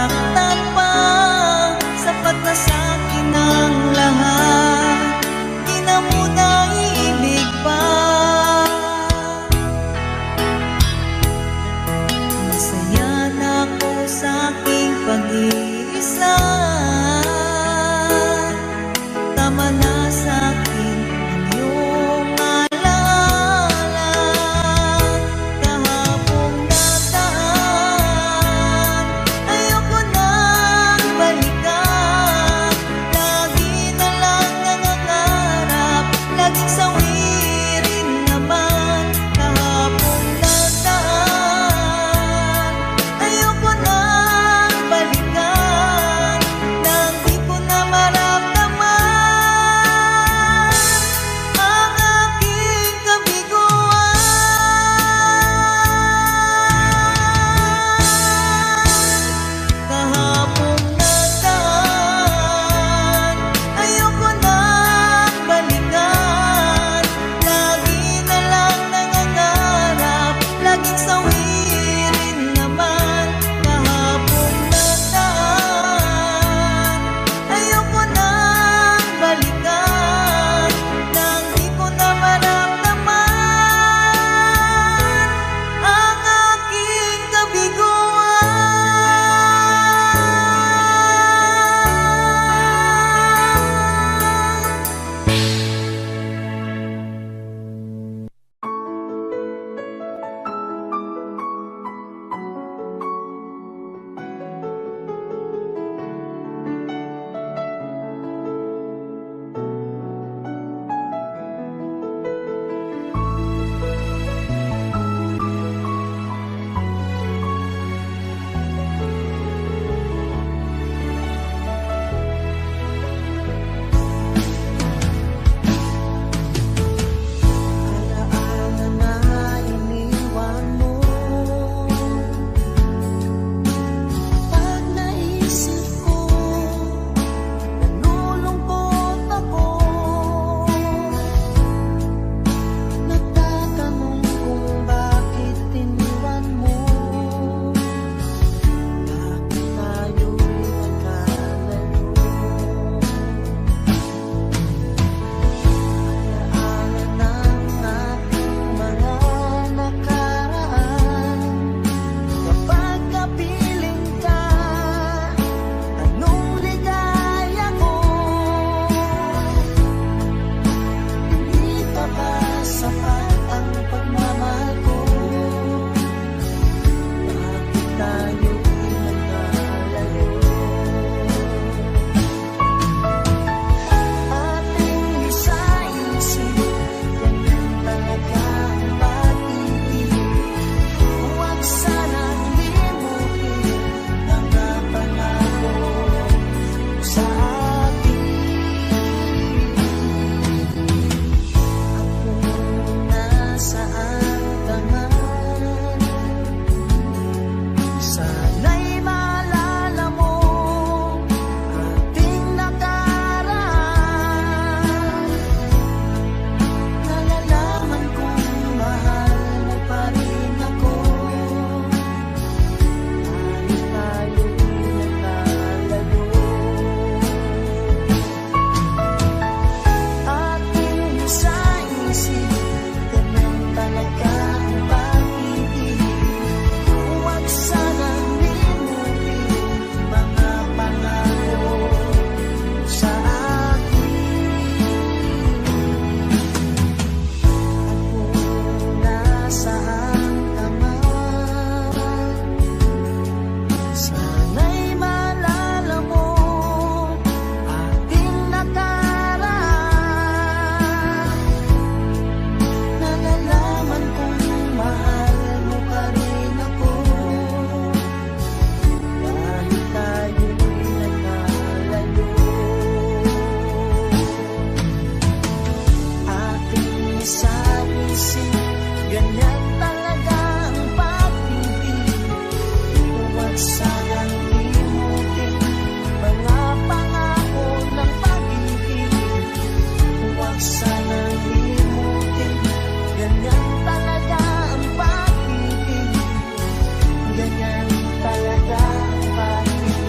nasaktan pa, sapat na sa'kin ang lahat, di na muna ibig pa. Masaya na ako sa'king pag-iisa, tama na sa'kin ang iyong alaala. Kahapong nataan, ayoko nang balikan. Lagi na lang nangangarap, laging sawirin naman. Kahapong nataan, ayoko nang balikan. Nang di ko na maramdaman ang aking kabiguan. Kahapong nataan, ayoko nang balikan. Lagi na lang nangangarap, laging sawirin naman. Kahapong nataan, ayoko nang balikan. Nang di ko na maramdaman ang aking kabiguan. Alaala na iniwan mo, pag naisip ko, nalulungkot ako. Nagtatanong kung bakit iniwan mo, bakit tayo'y nagkalayo. Alaala ng ating mga nakaraan, kapag kapiling ka, anong ligaya ko. Hindi pa ba sapat ang pagmamahal ko? Bakit tayo'y nagkalayo? Ating isa-isip, ganyan talaga ang pag-ibig. Huwag sanang limutin mga pangako sa akin. Ako nasaan ka man, sana'y maalala mo ating nakaraan. Nalalaman kong mahal mo pa rin ako, kahit tayo'y nagkalayo. Ating isa-isip, ganyan talaga ang pag-ibig. Huwag sanang limutin mga pangako sa akin. Ako nasaan ka man, sana'y maalala mo ating nakaraan. Nalalaman kong mahal mo pa rin ako, kahit tayo'y nagkalayo. Ating isa-isip, ganyan talaga ang pag-ibig. Huwag sanang limutin mga pangako ng pag-ibig. Huwag sanang limutin, ganyan talaga ang pag-ibig. Ganyan talaga ang pag-ibig.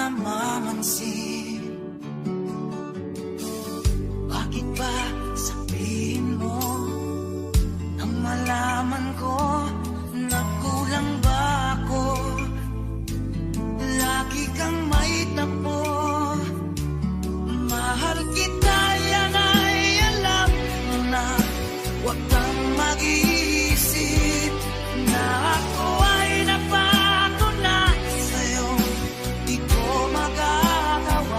namamansin. Bakit ba sabihin mo nang malaman ko na kulang ba ako? Lagi kang may tapo, mahal kita, yan ay alam mo na. Huwag kang mag-iisip na ako ay napako na sa'yo. Di ko magagawa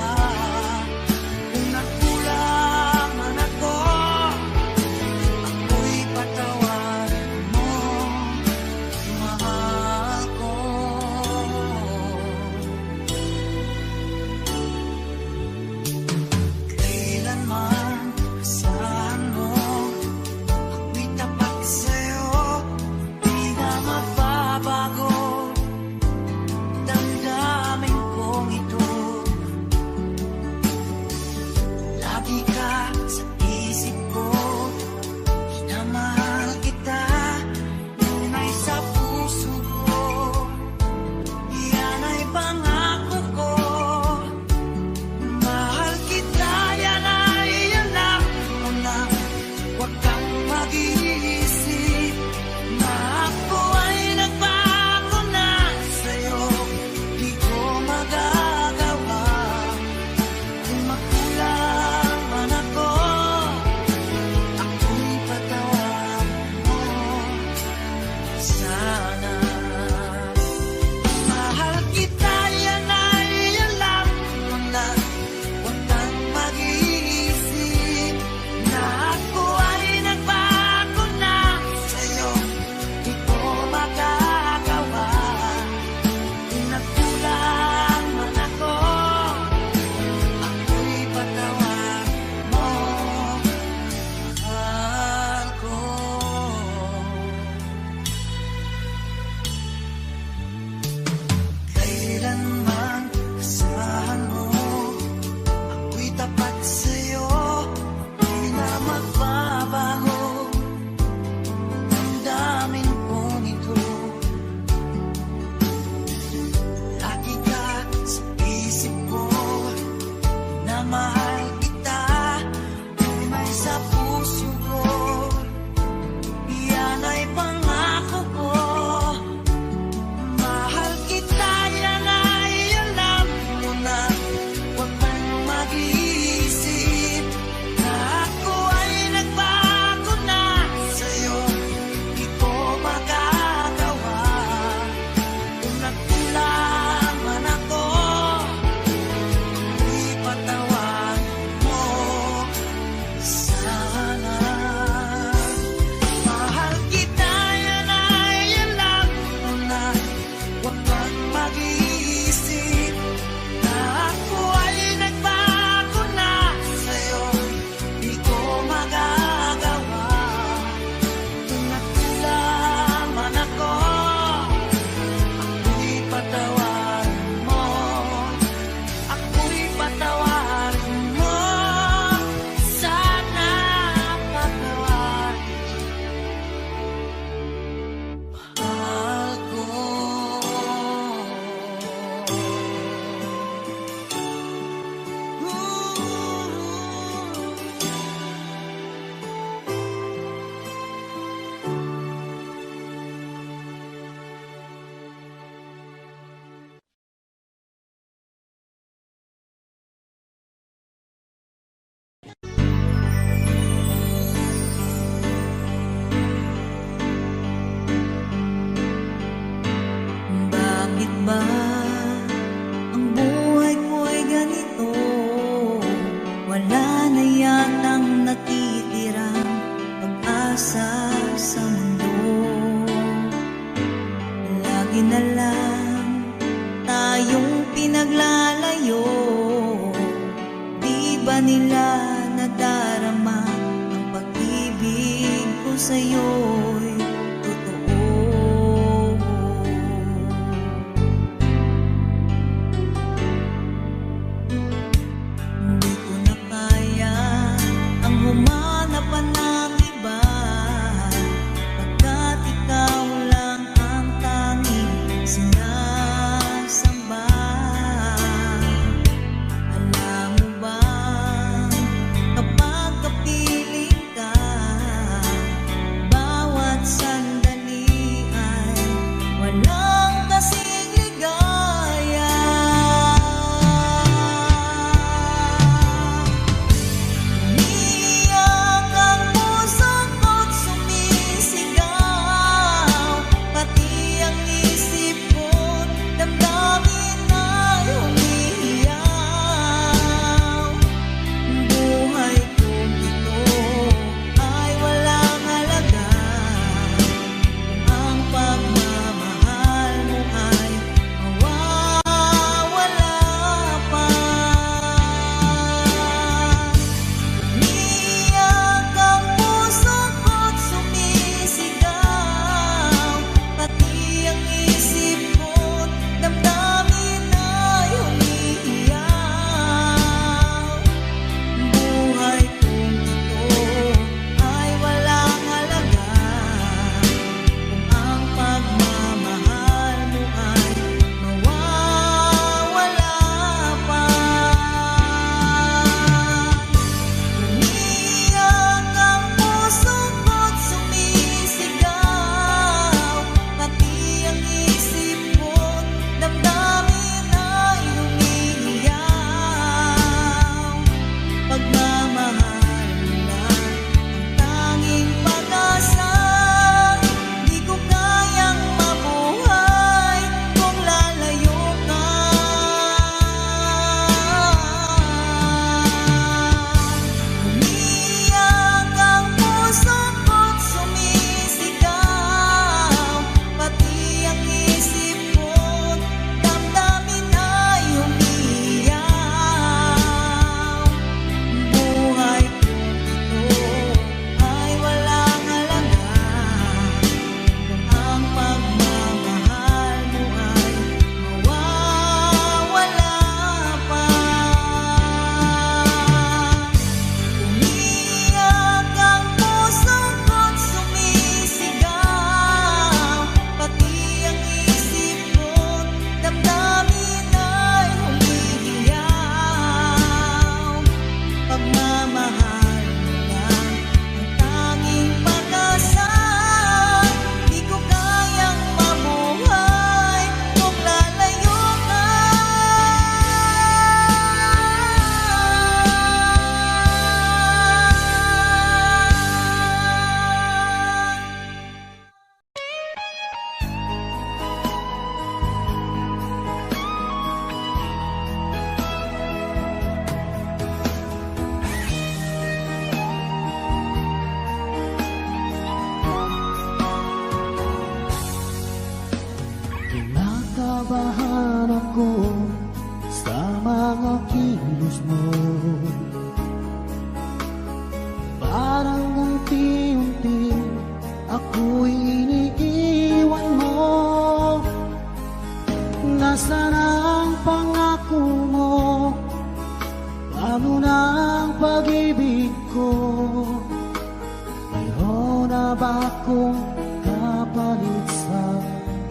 ba kung kapalit sa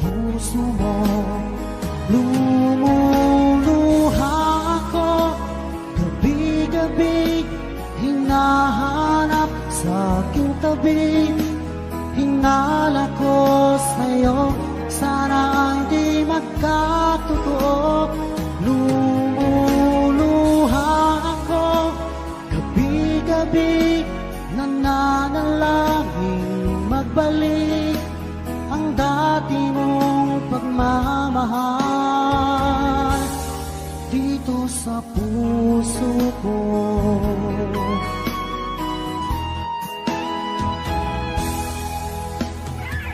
puso mo? Lumuluha ako, gabi-gabi hinahanap sa aking tabi. Hinala ko sa'yo, sana hindi magkatotoo. Lumuluha ako, gabi-gabi nananalangin magbalik ang dati mong pagmamahal dito sa puso ko.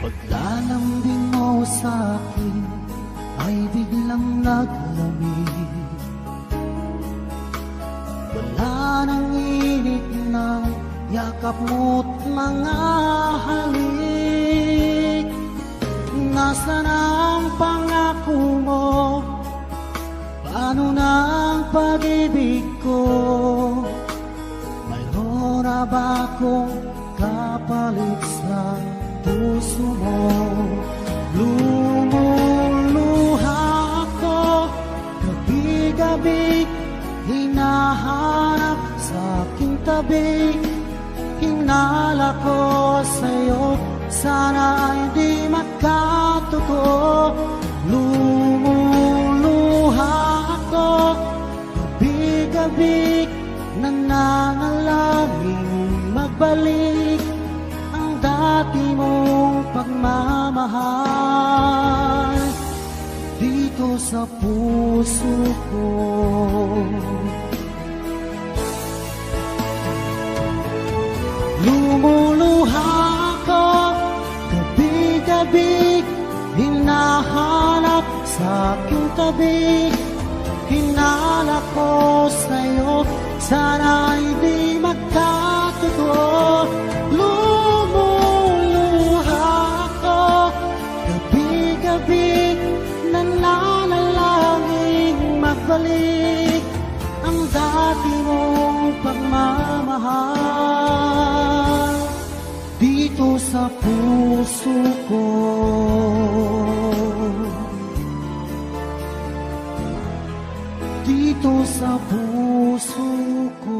Paglalambing mo sa'kin ay biglang naglamig. Wala nang init ng yakap mo't mga halik. Nasaan ang pangako mo? Paano na ang pag-ibig ko? Mayroon na ba akong kapalit sa puso mo? Lumuluha ako, gabi-gabi hinahanap sa aking tabi. Hinala ko sa'yo, sana hindi magkatotoo. Lumuluha ako, gabi-gabi nananalangin magbalik ang dati mong pagmamahal dito sa puso ko. Lumuluha ako, gabi-gabi hinahanap sa aking tabi. Hinala ko sa'yo, sana hindi magkatotoo. Lumuluha ako, gabi-gabi nananalangin magbalik ang dati mong pagmamahal dito sa puso ko. Dito sa puso ko.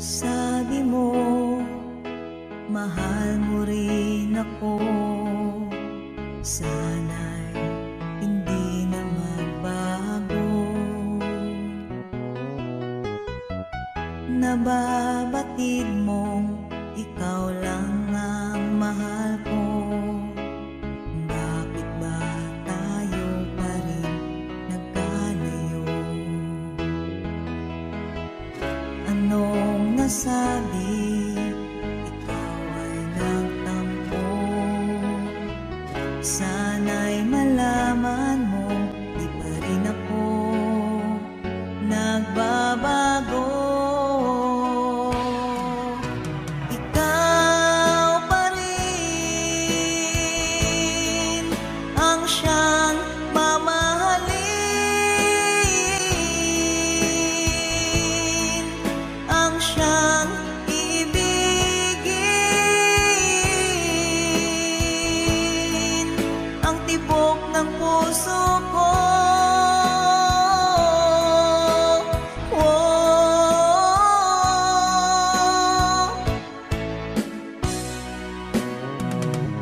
Sabi mo, mahal mo rin ako. Sana'y hindi na magbago. Nababatid mong ikaw lang ang mahal ko. Bakit ba tayo pa rin nagkalayo? Anong nasabi? Ikaw ay nagtampo. Sana'y malaman mo, di pa rin ako nagbabago. Ikaw pa rin ang siyang mamahalin, ang siyang ibigin, ang tibok ng puso ko.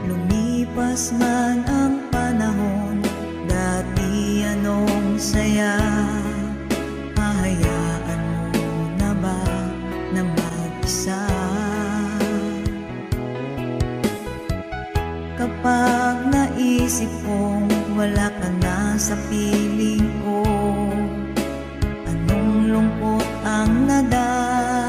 Lumipas man ang panahon, dati anong saya. Hahayaan mo na ba na mag-isa? Kapag naisip kong wala ka na sa piling ko, anong lungkot ang nadala.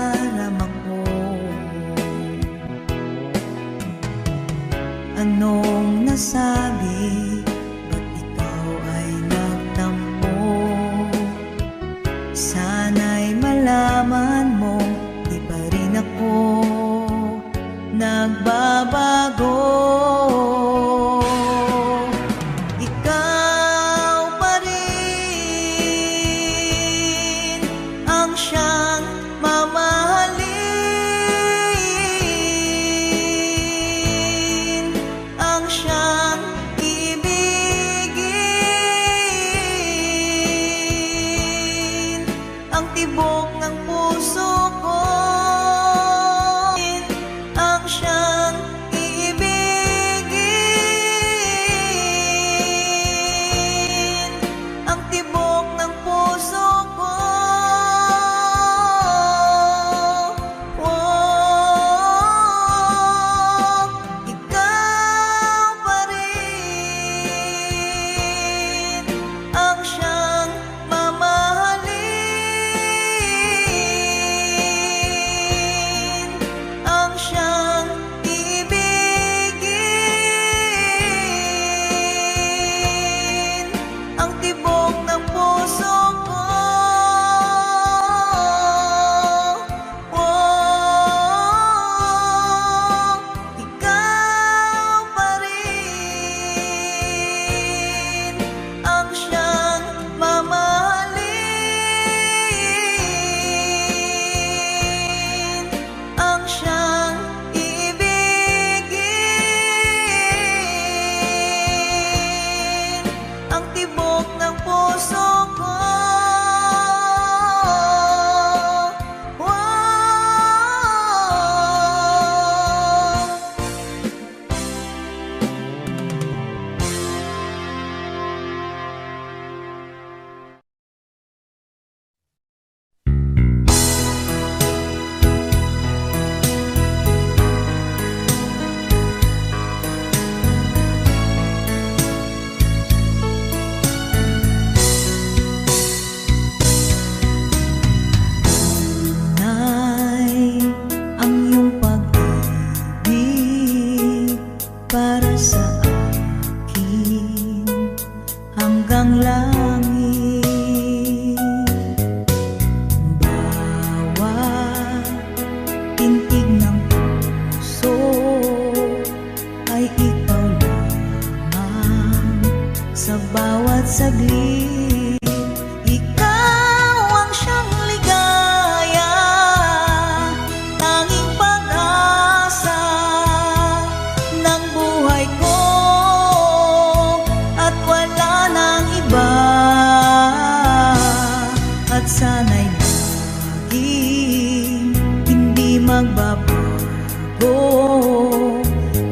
magbabago.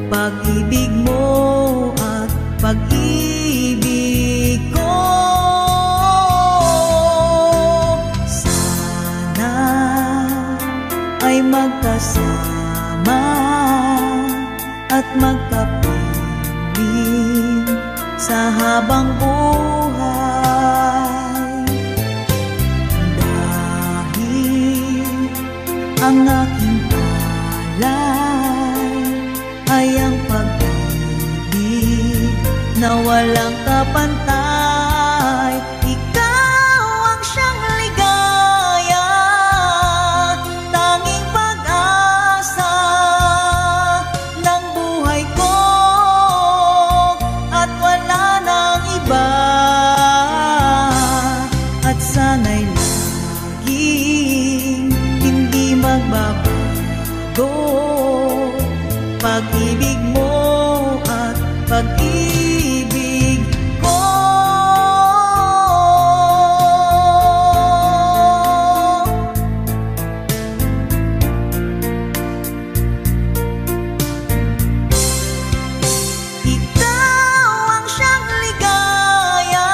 Pag-ibig mo at pag-ibig ko, sana ay magkasama at magkapiling sa habang buhay. Dahil ang aking palay ay ang pag-ibig na walang kapantay. Ikaw ang siyang ligaya, tanging pag-asa ng buhay ko, at wala nang iba. At sana'y laging hindi magbabago. Pag-ibig mo at pag-ibig ko. Ikaw ang siyang ligaya,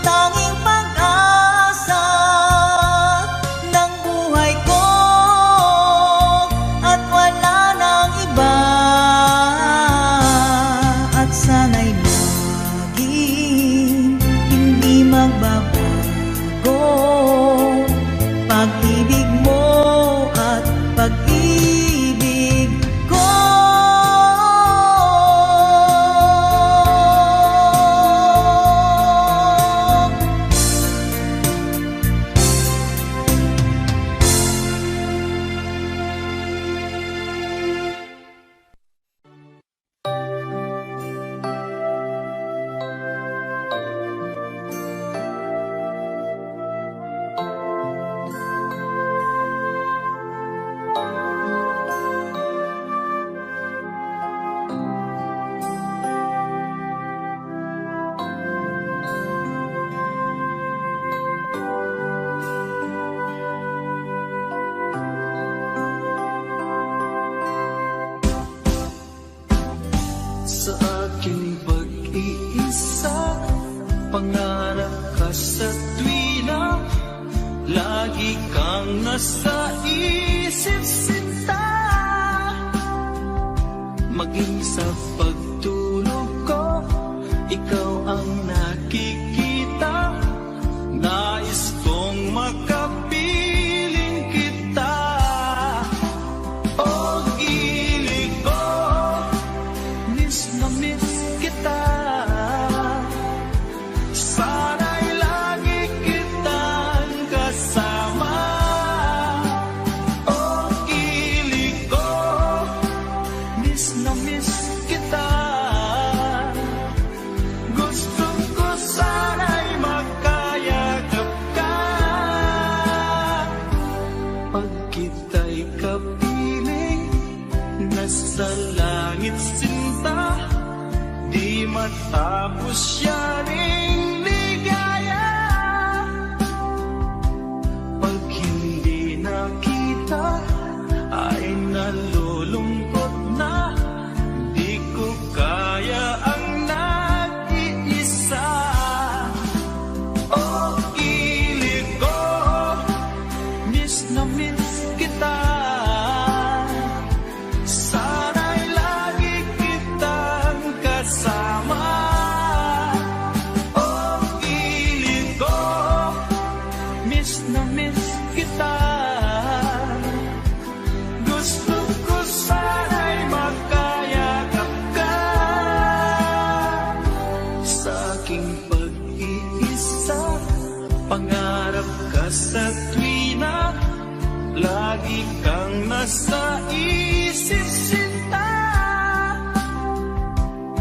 tanging pag-asa ng buhay ko, at wala nang iba. At sana'y laging hindi magbabago. Pag-ibig mo at pag-ibig ko. Sa aking pag-iisa, pangarap ka sa tuwina, lagi kang nasa isip sinta. Maging sa pagtulog ko, ikaw ang nakikita. Nais kong makapiling kita. Oh, gilig ko, miss na miss kita. Sana'y lagi kitang kasama. Oh, gilig ko, miss na miss kita. Gusto ko sana'y magkayakap ka. Pag kita'y kapiling, nasa langit sinta, di matapos yaring ligaya. Pag hindi nakita, ay nalulungkot na. Di ko kaya ang nag-iisa. Oh, gilig ko, miss na miss kita. Sana'y lagi kitang kasama. Oh, gilig ko, miss na miss kita. Gusto ko sana'y magkayakap ka. Sa aking pag-iisa, pangarap ka sa tuwina, lagi kang nasa isip sinta.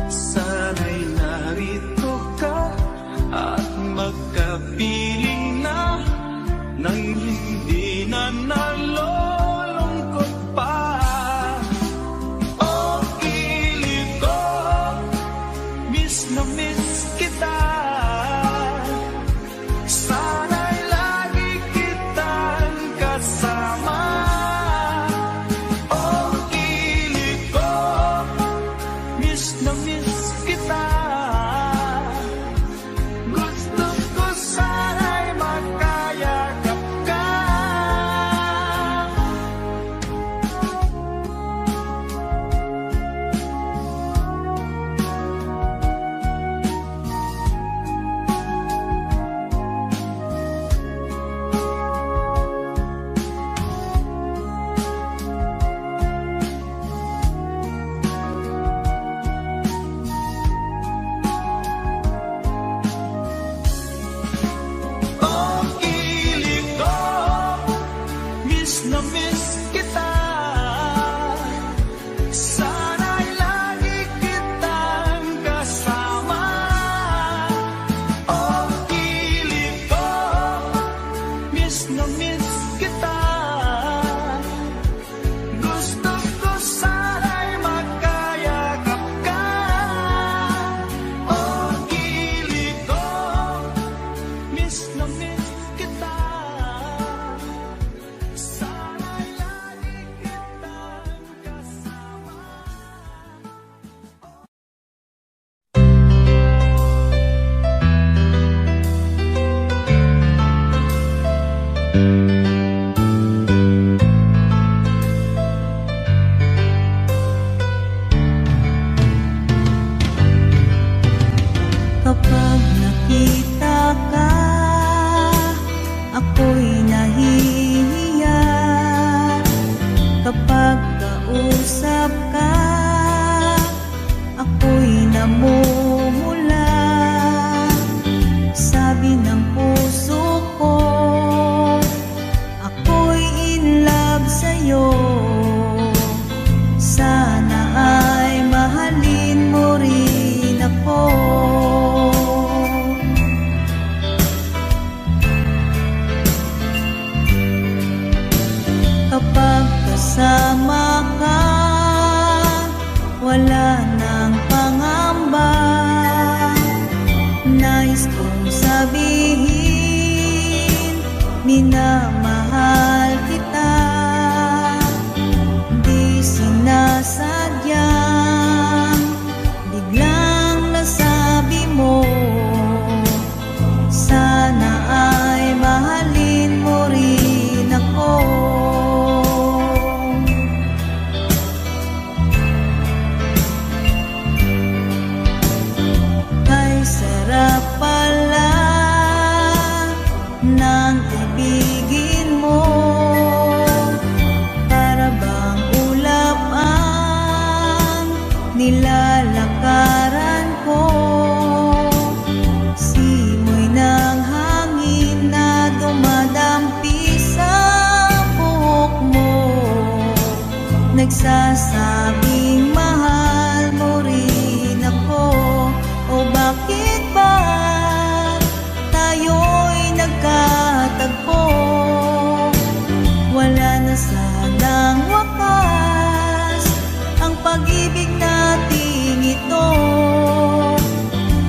Sana'y narito ka at magkapiling na, nang hindi na nalulungkot pa. Oh, gilig ko, miss na miss kita. Sana'y lagi kitang kasama. kita. Sana'y lagi kitang kasama. Oh, pilit ko, miss na miss kita. Gusto ko sana'y magkayakap ka. Oh, pilit ko, miss na miss kita. Sana'y lagi kitang kasama. Kapag nakita ka, ako'y nahihiya. Kapag kausap ka, ako'y namumula. Sabi ng puso ko, ako'y in love sa'yo. Sana ay mahalin mo rin ako. Kapag kasama ka, wala nang pangamba. Nais kong sabihin, minamahal kita. Di sinasadyang biglang nasabi mo, sana ay mahalin mo rin ako. Kay sarap pala ng ibigin mo, para bang ulap ang nilalakaran ko. Simoy ng hangin na dumadampi sa buhok mo, nagsasabing mahal mo rin ako. O bakit ba tayo'y nagkatagpo? Wala na sanang wakas ang pag-ibig nating ito.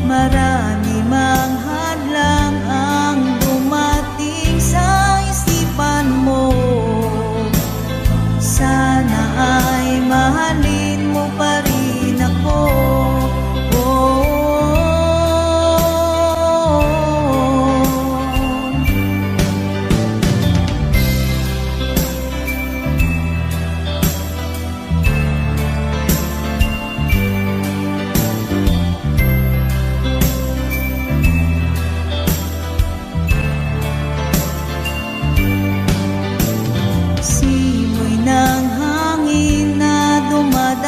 Marami mang hadlang ang dumating sa isipan mo. Sana ay mahalin mo pa rin ako. Oh, simoy ng hangin na dumadaan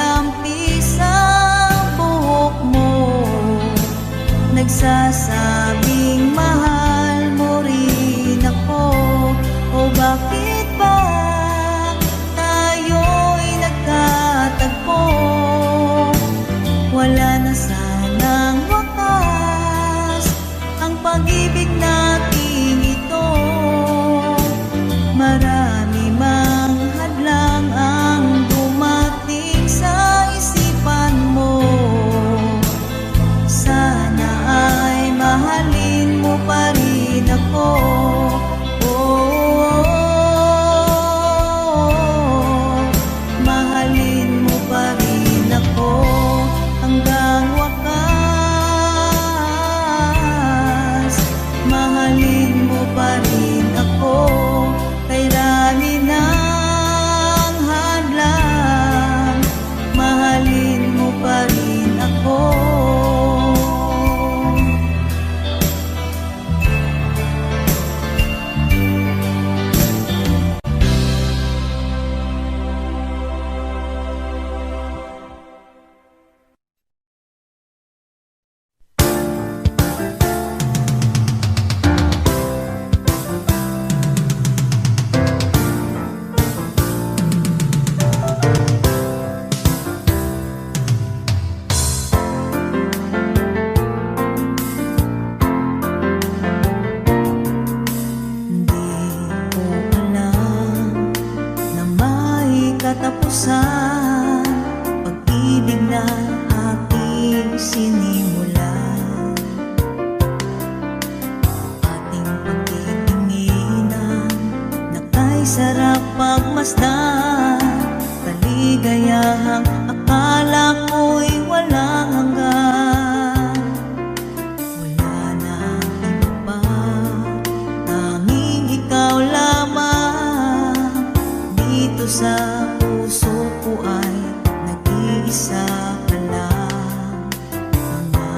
katapusan, pag-ibig na ating sinimulan. Ating pagtitinginan, nakay sarap pagmasdan, kaligayahang akala ko'y walang hanggan. Wala nang iba pa, tanging ikaw lamang. Dito sa puso ko ay nag-iisa ka lang. Mga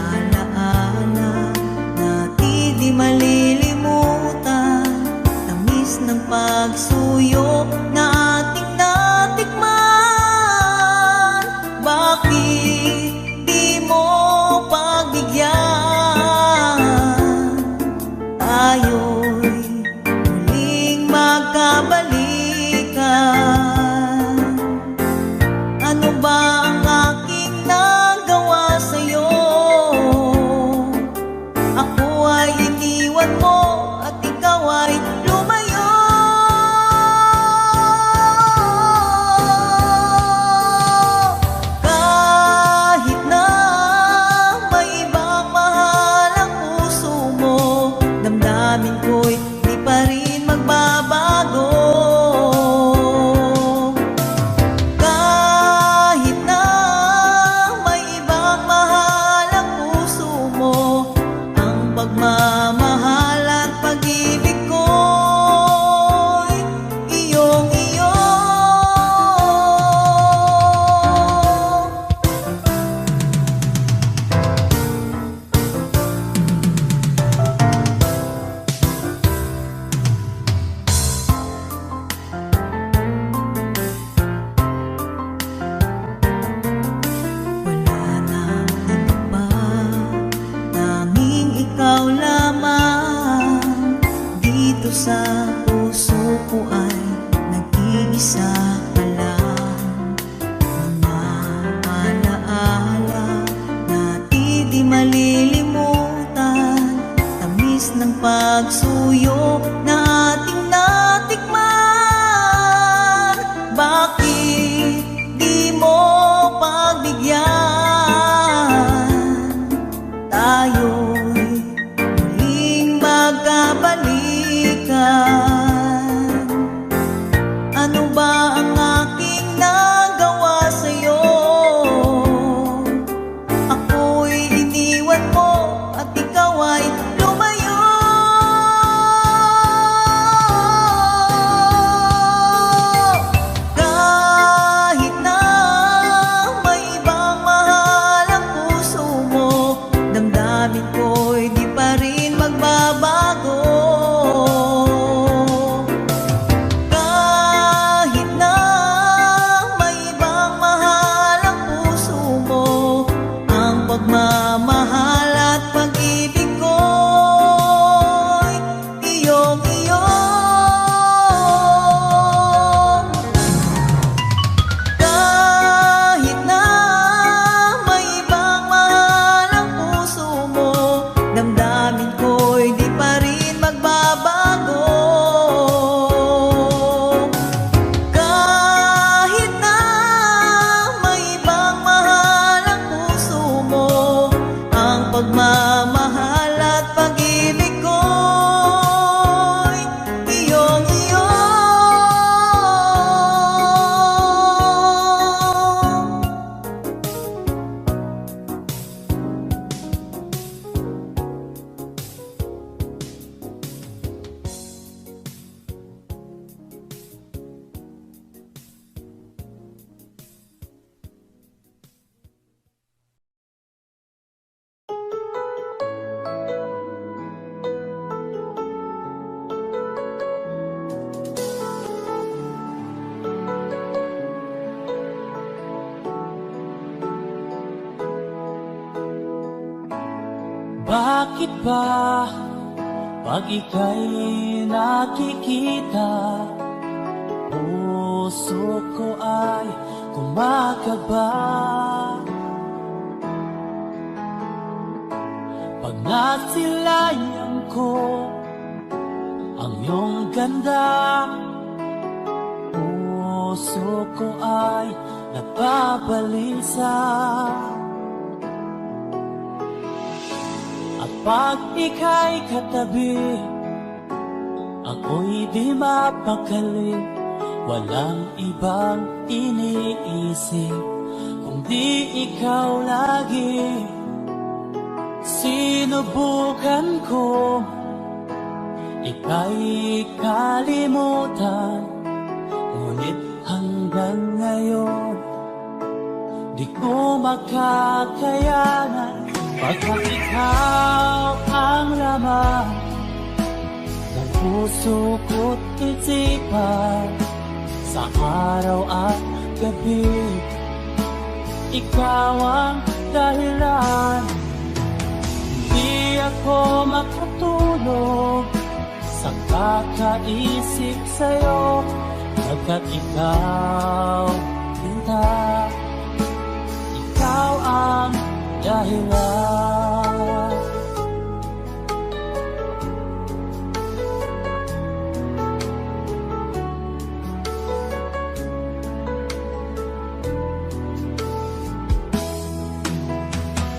alaala natin di malilimutan, tamis ng pagsuyo na ating natikman. Bakit di mo pagbigyan? Tayo'y muling magkabalikan. Ano ba ang aking nagawa sa'yo? Ako ay iniwan mo at ikaw ay lumayo. Kahit na may ibang mahal ang puso mo, damdamin ko'y di pa rin magbabago. Kahit na may ibang mahal ang puso mo, ang pagmamahal at pag-ibig ko'y iyong-iyo. Wala nang iba pa, tanging ikaw lamang. Dito sa puso ko ay nag-iisa ka lang. Mga alaala natin di malilimutan, tamis ng pagsuyo na ating natikman. Bakit di mo pagbigyan? Tayo'y muling magkabalikan. Ano ba ang aking nagawa sa'yo? Ako'y iniwan mo at ikaw ay lumayo. Kahit na may ibang mahal ang puso mo, damdamin ko'y di pa rin magbabago. Kahit na may ibang mahal ang puso mo, ang pagmamahal at pag-ibig ko'y iyong-iyo. Kahit na may ibang mahal ang puso mo, damdamin ko'y di pa rin magbabago. Kahit na may ibang mahal ang puso mo, ang pagmamahal at pag-ibig ko'y iyong-iyo. Bakit ba pag ika'y nakikita, puso ko ay kumakaba? Pag nasilayan ko ang iyong ganda, puso ko ay napabalisa. At pag ika'y katabi, ako'y di mapakali. Walang ibang iniisip kundi ikaw lagi. Sinubukan ko ika'y kalimutan, ngunit hanggang ngayon di ko makakayanan. Pagkat ikaw ang laman ng puso ko't isipan, sa araw at gabi ikaw ang dahilan. Hindi ako makatulog sa kakaisip sa'yo, pagkat ikaw, sinta, ikaw ang dahilan.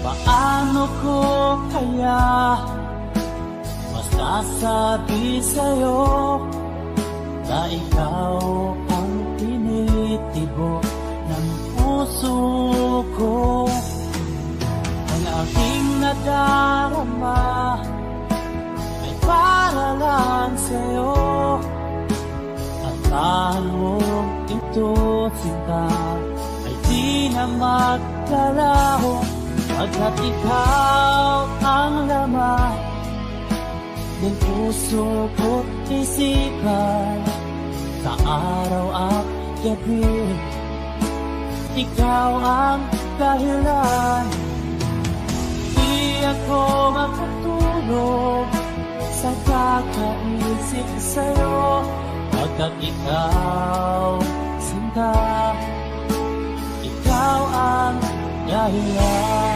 Paano ko kaya masasabi sa'yo na ikaw ang tinitibok ng puso ko? Ang aking nadarama ay para lang sa'yo. Asahan mo ito, sinta, ay di na maglalaho, pagkat ikaw ang laman ng puso ko't isipan, sa araw at gabi ikaw ang dahilan. Di ako makatulog sa kakaisip sa'yo, pagkat ikaw, sinta, ikaw ang dahilan.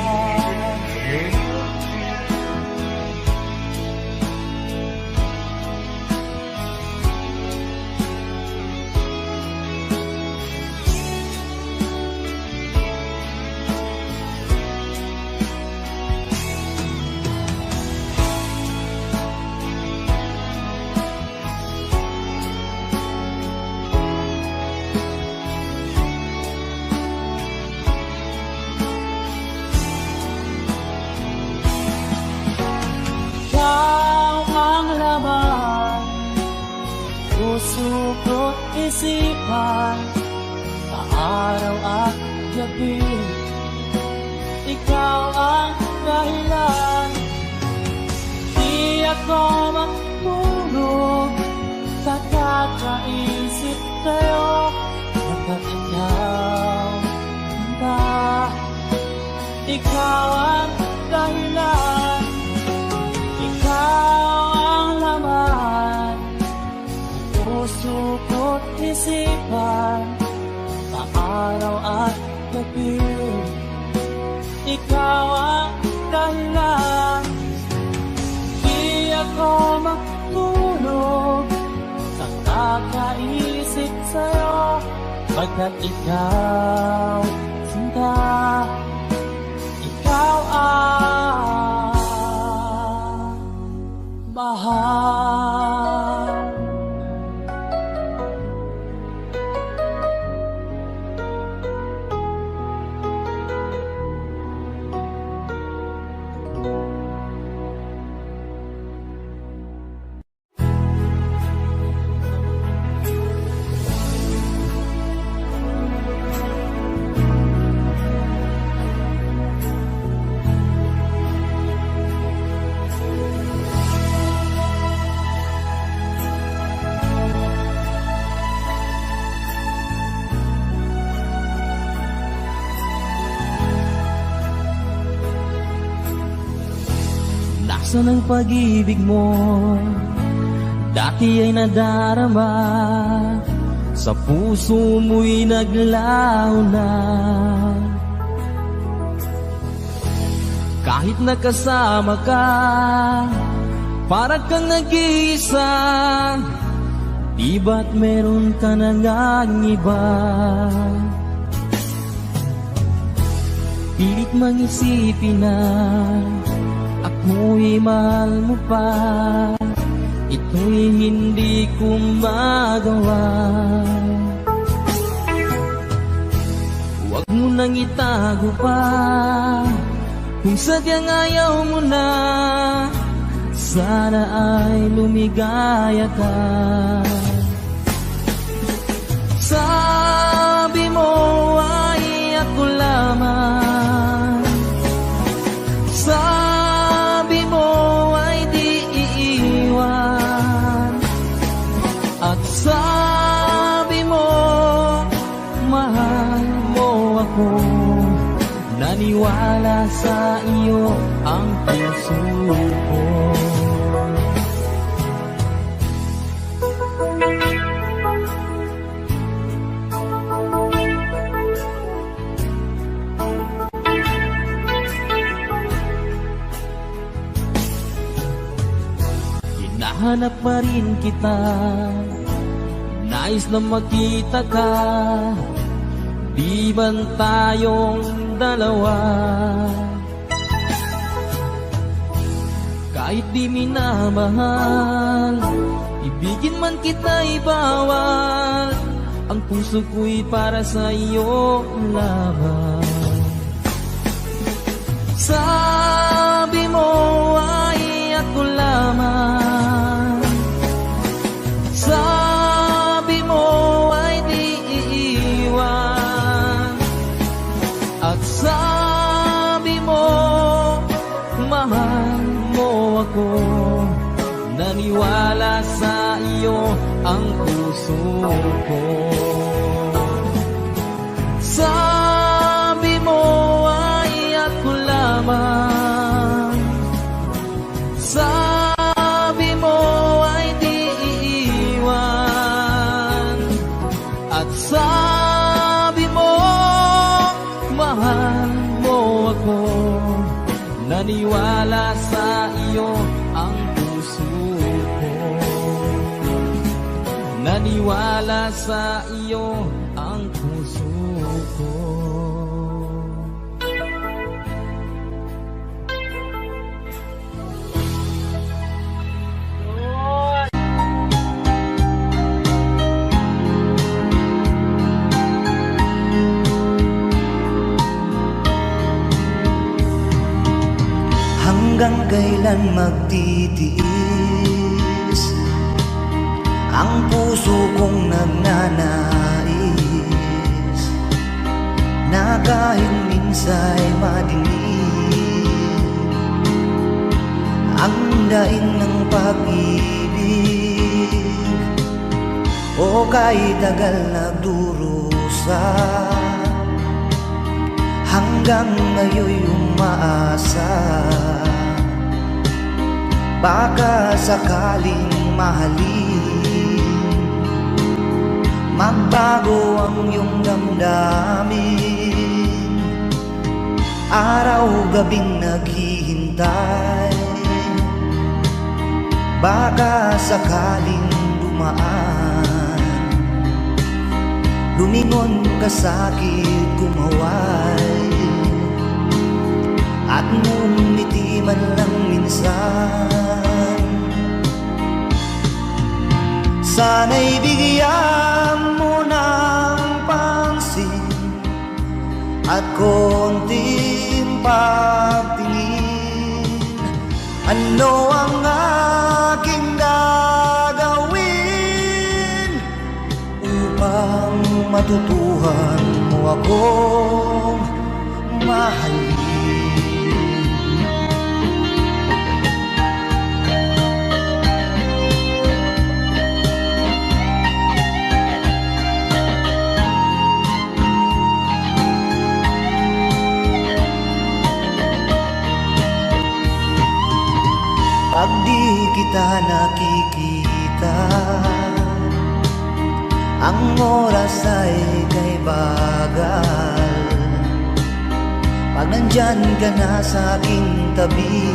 Puso ko't isipan, sa araw at gabi ikaw ang dahilan. Di ako matulog sa kakaisip sa'yo, pagkat ikaw, sinta, ikaw ang dahilan. Ikaw ang laman puso ko't isipan, sa araw at gabi ikaw ang dahilan. Di ako matulog sa kakaisip sa'yo, pagkat ikaw, sinta, ikaw ang mahal. Nasaan ang pag-ibig mo? Dati ay nadarama, sa puso mo'y naglaho na. Kahit nakasama ka, parang kang nag-iisa. Di ba't meron ka na ngang iba? Pilit mang isipin na ako'y mahal mo pa. Ito'y hindi ko magawa. Huwag mo nang itago pa kung sadyang ayaw mo na. Sana ay lumigaya ka. Sabi mo ay ako lamang. Sabi mo ay di iiwan. At sabi mo mahal mo ako. Naniwala sa iyo ang puso ko. Hinahanap pa rin kita, nais na makita ka. Di man tayong dalawa, kahit di minamahal, ibigin man kita'y bawal. Ang puso ko'y para sa iyo lamang. Sabi mo ay ako lamang. Sabi mo ay di iiwan. At sabi mo mahal mo ako. Naniwala sa iyo ang puso ko. Sabi mo ay ako lamang. Sabi mo ay di iiwan. At sabi mo mahal mo ako. Naniwala sa iyo ang puso ko. Naniwala sa iyo ang puso ko. Hanggang kailan magtitiis ang puso kong nagnanais na kahit minsa'y madilim ang daing ng pag-ibig o kahit tagal nagdurusa hanggang ngayon'y umaasa. Baka sakaling mahalin, magbago ang iyong damdamin. Araw-gabing naghihintay, baka sakaling dumaan. Lumingon ka sa'kin, kumaway, at ngumiti man lang minsan. Sana'y bigyan mo ng pansin at konting pagtingin. Ano ang aking gagawin upang matutuhan mo akong mahalin? Pag di kita nakikita, ang oras ay kay bagal. Pag nandyan ka na sa aking tabi,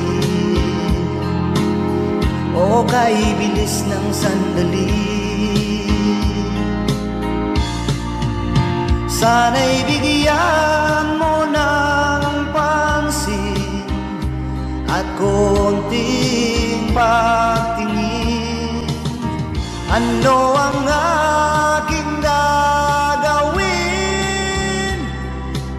o kay bilis ng sandali, Sana'y bigyan mo ng pansin at konting pagtingin. Ano ang aking gagawin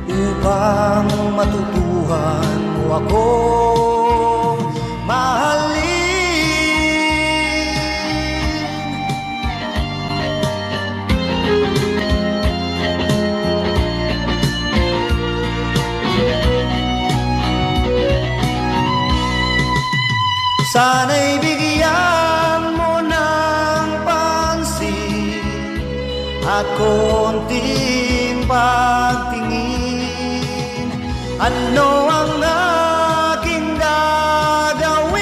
upang matutuhan mo akong mahalin? Sana'y bigyan mo ng pansin at konting pagtingin. Ano ang aking gagawin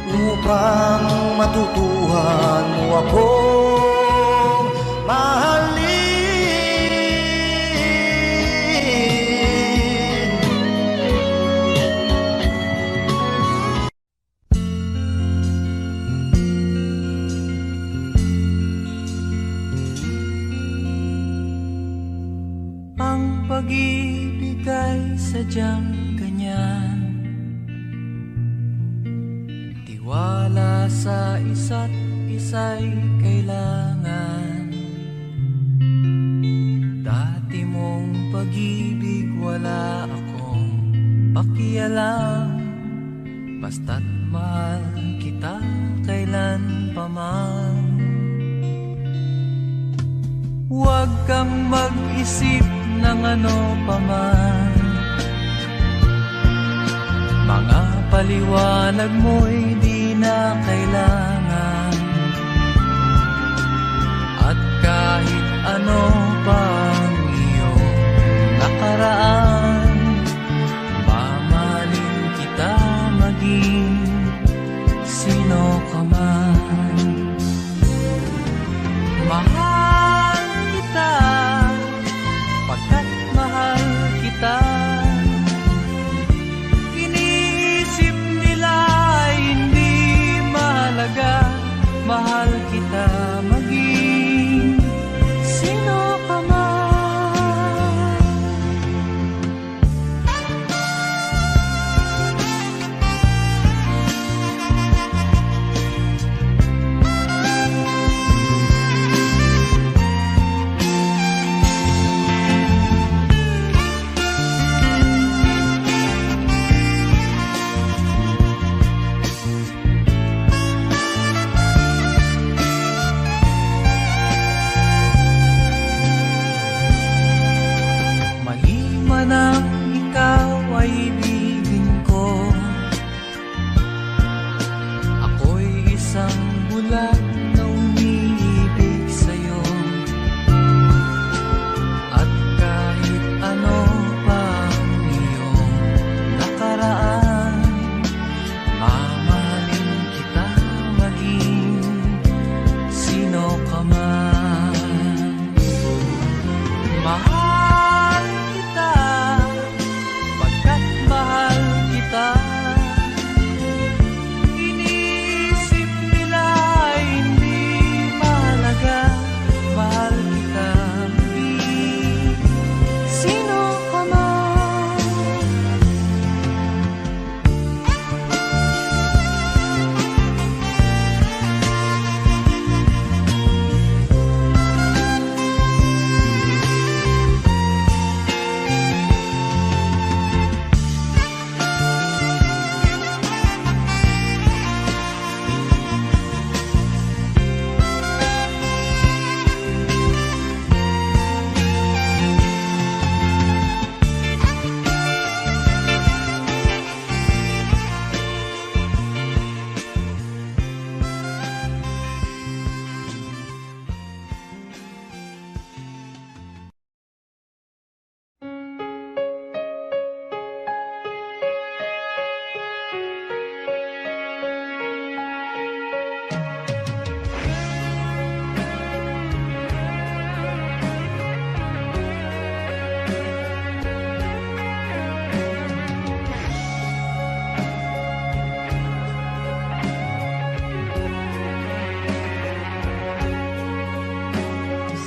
upang matutuhan mo akong mahalin? Ang pag-ibig ay sadyang ganyan, tiwala sa isa't isa'y kailangan. Dati mong pag-ibig wala akong pakialam, basta't mahal kita kailan pa man. Huwag kang mag-isip ng ano paman, mga paliwanag mo'y di na kailangan. At kahit ano pang iyong nakaraan, mamahalin kita maging sino ka man. Mahal kita pagkat mahal kita. Iniisip nila ay hindi mahalaga,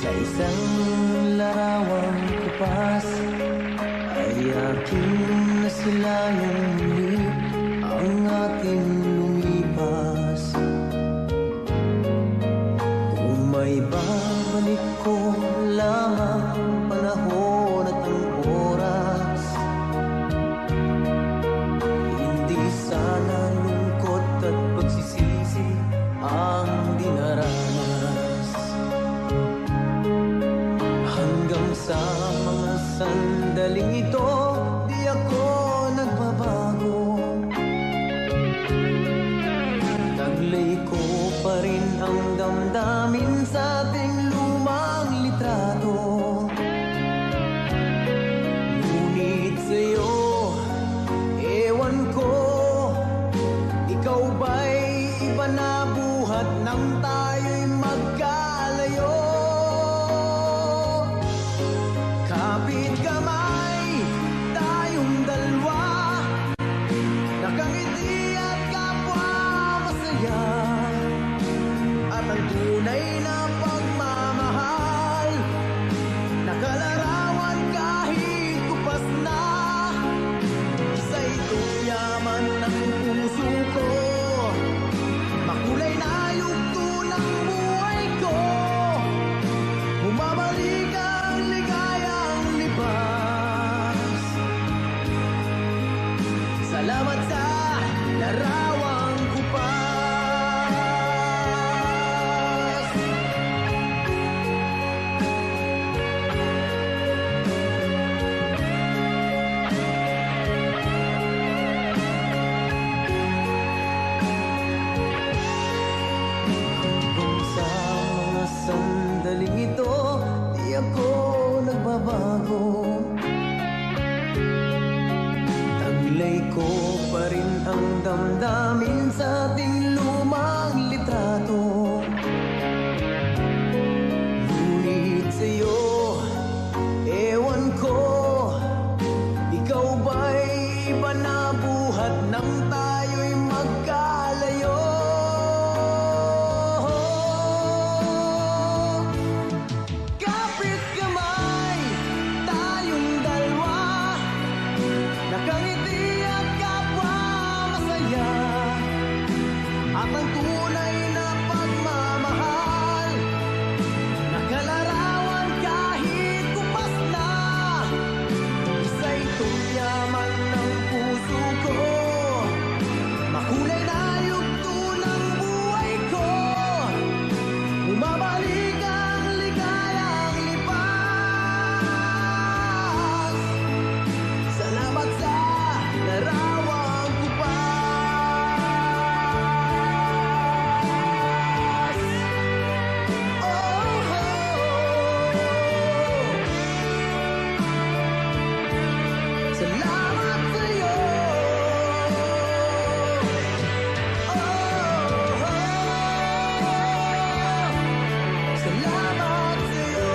Sa isang larawang kupas ay aking nasilayang muli ang ating lumipas. Kung may babalik ko lamang panahon at ang oras, hindi sana lungkot at pagsisisi ang dinaranas. Hanggang sa mga sandaling ito, di ako nagbabago. Taglay ko pa rin ang damdamin sa ating lumang litrato. Ngunit sa'yo, ewan ko, ikaw ba'y iba na buhat nang tayo'y magkalayo? Kapit kamay, tayong dalawa, nakangiti at kapwa masaya. At ang tunay na pagmamahal, nakalarawan kahit kupas na. Isa itong yaman ng puso ko, makulay na yugto ng buhay ko. Bumabalik ang ligayang libas. Salamat sa larawang kupas. Hanggang sa mga sandaling ito, di ako nagbabago. Taglay ko pa rin ang damdamin sa ating lumang litrato. Ngunit sa'yo, ewan ko, ikaw ba'y iba na buhat nang tayo'y magkalayo? Kapit kamay, tayong dalawa, nakangiti at kapwa masaya. At ang tunay na pagmamahal, nakalarawan kahit kupas na. Isa itong yaman ng puso ko, makulay na yugto ng buhay ko. Bumabalik ang ligayang lipas. Salamat sa larawang kupas. Oh, oh. Salamat sa'yo. Oh, oh. Salamat sa'yo.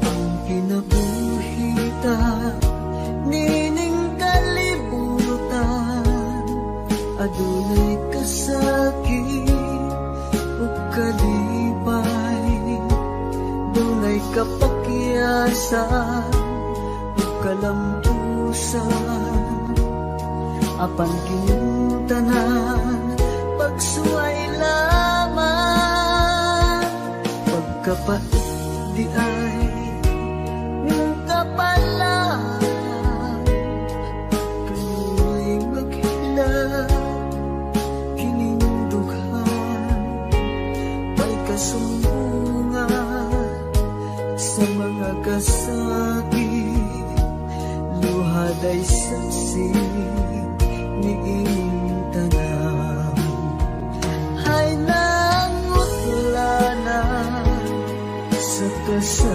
Ang kinabuhita, nining kalibutan, adunay kasakit ug kalipay, dunay kapakyasan ug kalampusan. Apan kining tanan, pagsuway lamang, pagkapait di ay ng kapalaan. Kanya'y maghilak, kining dughan, may kasumbungan sa mga kasakit. Luhad ay saksi ni ining tanan, ay nangutla na sa kasakit.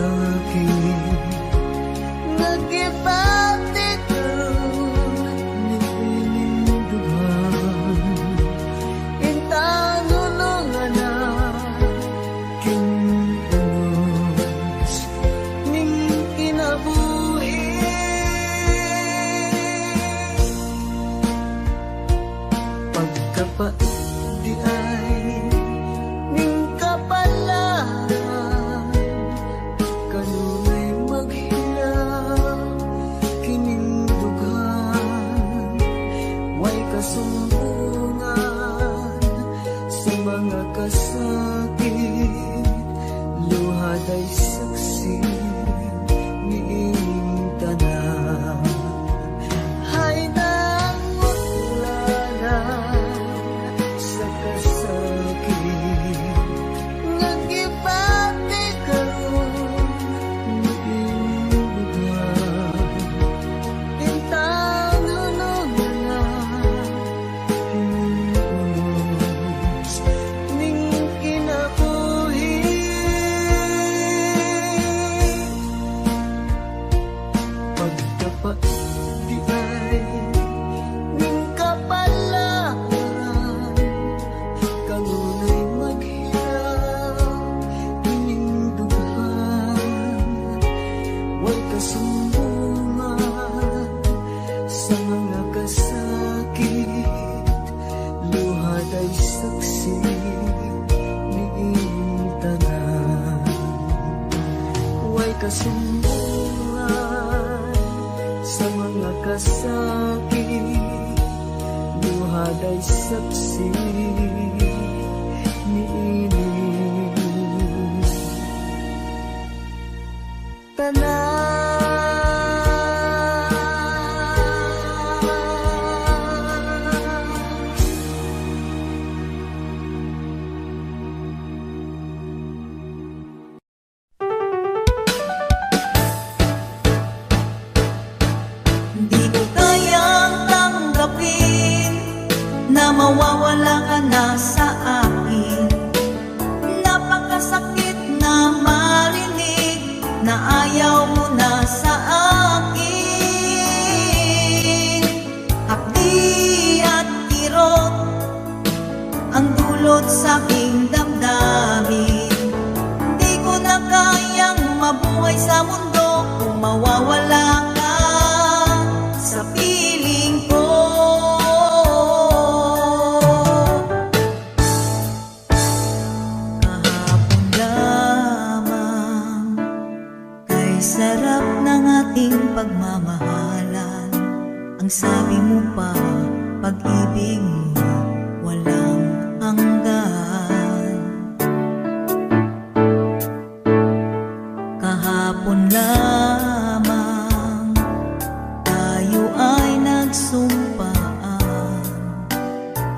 Pagkapat di ay ning kapalaran, kanunay maghilang kining dughan, way kasumbungan sa mga kasakit, luhad ay saksi niing tanan. Hay nangutlanan sa kasakit, nagibati karon niing dughan, bintang lunungan hinunos ning kinabuhi. Pagkapat di ay ning kapalaran, kanunay maghilang ining dughan, way kasumbungan sa mga kasakit, luhad ay saksi niing tanan. Way kasumbungan sa mga kasakit, luhad ay saksi niining tanan. Di ko kayang tanggapin na mawawala ka na sa akin. Napakasakit na marinig na ayaw mo na sa akin. Hapdi at kirot ang dulot sa aking damdamin. Di ko na kayang mabuhay sa mundo kung mawawala ka sa piling ko. Kahapon lamang kay sarap ng ating pagmamahalan. Ang sabi mo pa, pag-ibig mo walang hanggan. Kahapon lamang tayo ay nagsumpaan.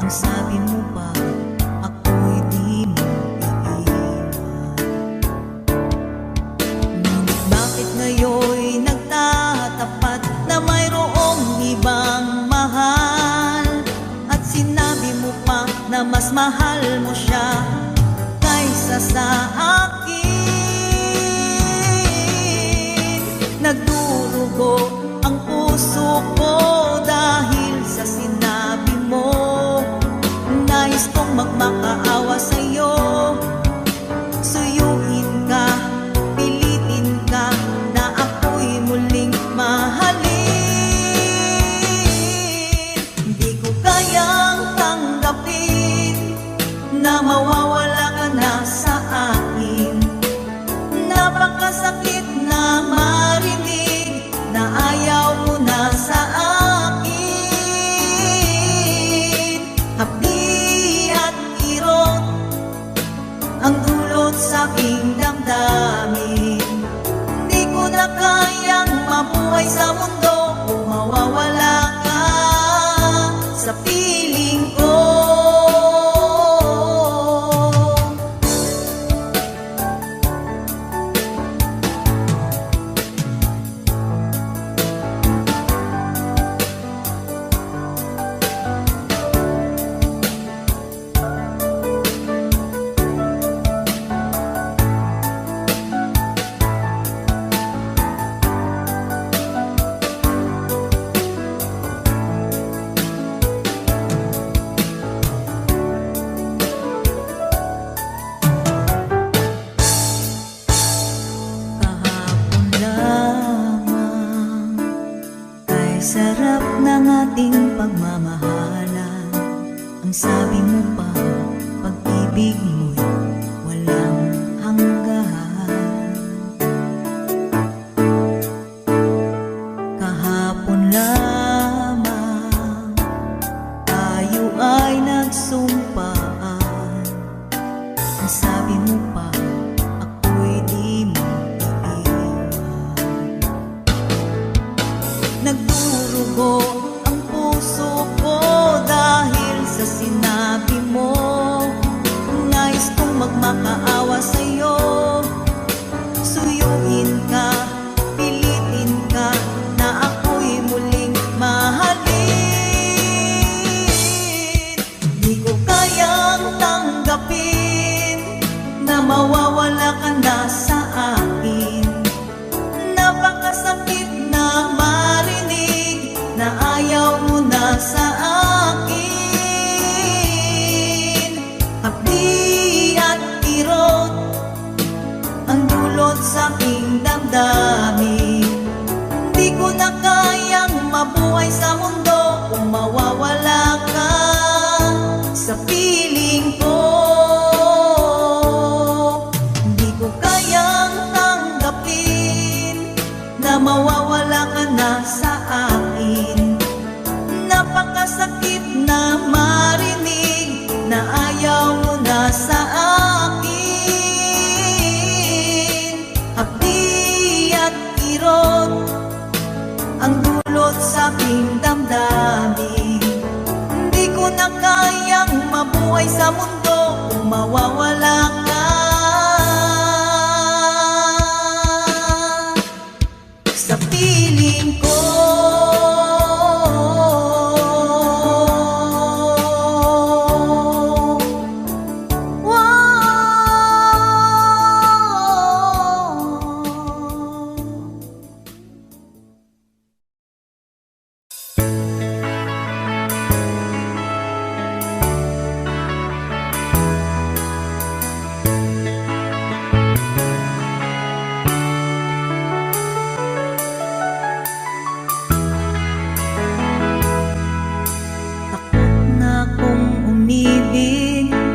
Ang sabi mo pa, ako'y di mo iiwan. Ngunit bakit ngayon'y nagtatapat na mayroong ibang mahal? At sinabi mo pa na mas mahal mo siya kaysa sa akin. Nagdurugo ang puso ko dahil sa sinabi mo. Nais kong magmakaawa sa'yo, suyuin ka, pilitin ka na ako'y muling mahalin. Hindi ko kayang tanggapin na mawawala ka na sa akin. Napakasakit na marinig na ayaw mo na sa akin. Hapdi at kirot Ang sabi mo pa, pag-ibig mo'y walang hanggan. Kahapon lamang tayo ay nagsumpaan. Ang sabi mo pa, ako'y di mo iiwan. Nagdurugo ang puso ko dahil sa sinabi mo. Nais kong magmakaawa sa'yo, suyuin ka, pilitin ka na ako'y muling mahalin. Di ko kayang tanggapin na mawawala ka na sa akin. Napakasakit na marinig na ayaw mo na sa akin. Hapdi at kirot ang dulot sa aking damdamin. Di ko na kayang mabuhay sa mundo kung mawawala ka sa piling ko. Di ko kayang tanggapin na mawawala ka na sa akin. Napakasakit na marinig na ayaw mo na sa akin. Hapdi at kirot ang dulot sa aking damdamin. Hindi ko na kayang mabuhay sa mundo kung mawawala ka sa piling ko.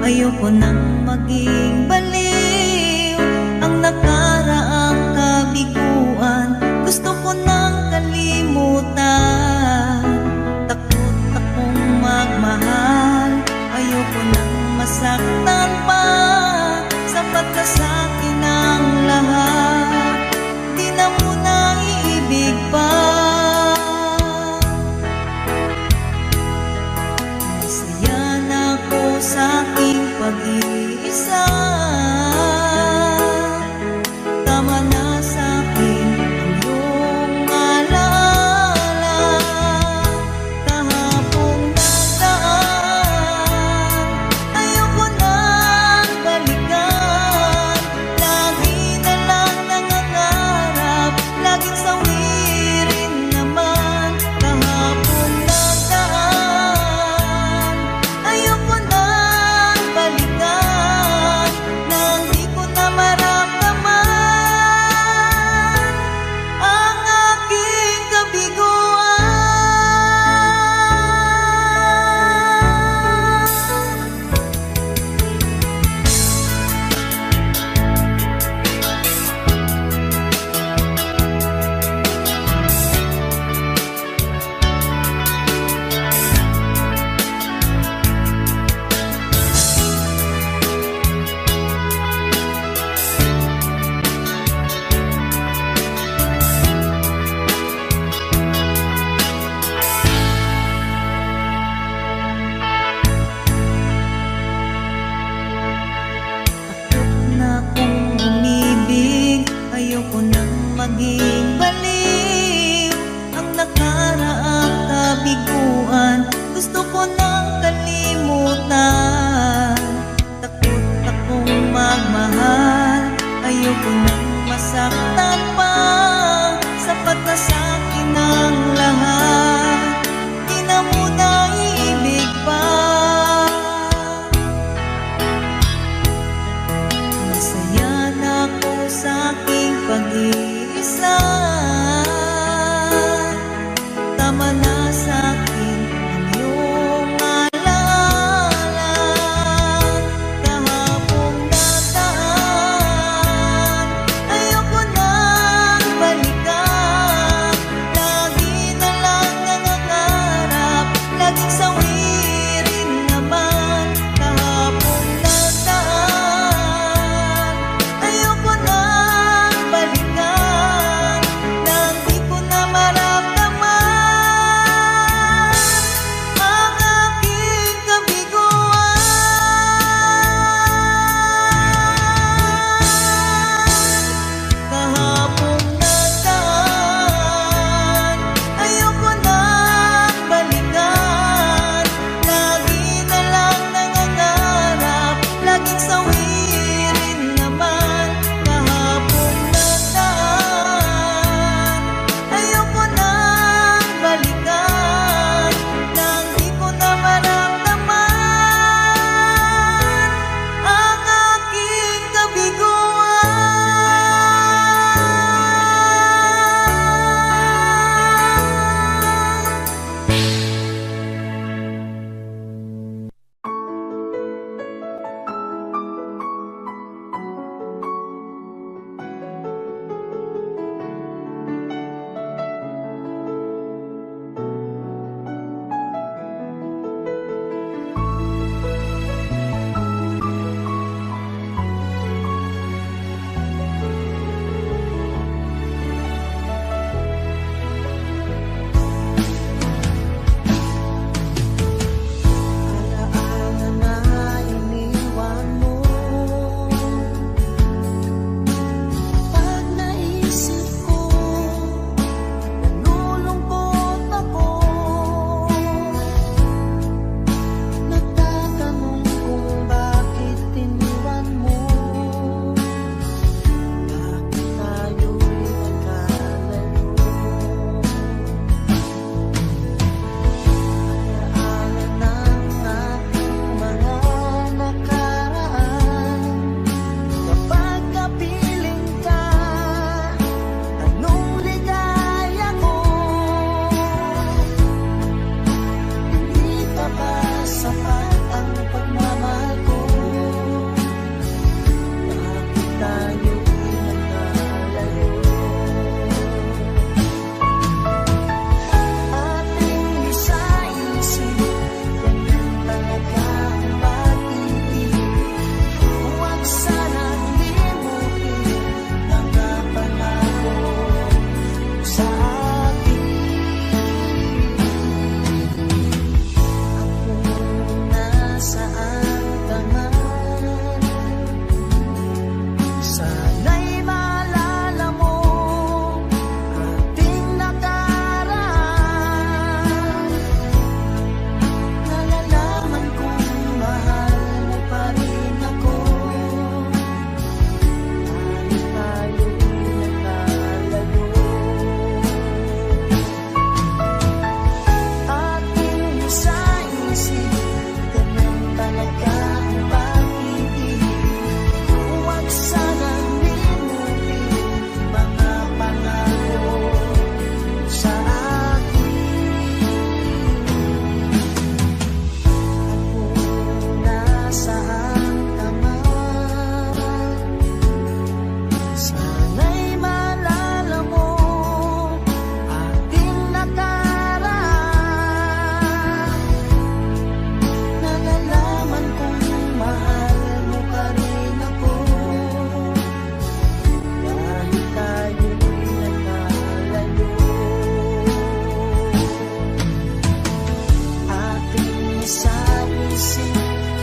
Ayoko nang maging baliw. Ang nakaraang kabiguan gusto ko nang kalimutan. Takot akong magmahal, ayoko nang masaktan pa. Sapat na sa akin ang lahat, di na muna iibig pa. Masaya na ako sa aking pag-iisa. Tama na sa akin ang iyong alaala. Kahapong nagdaan, ayoko nang balikan. Lagi na lang nangangarap, laging sawirin naman. Kahapong nagdaan, ayoko nang balikan.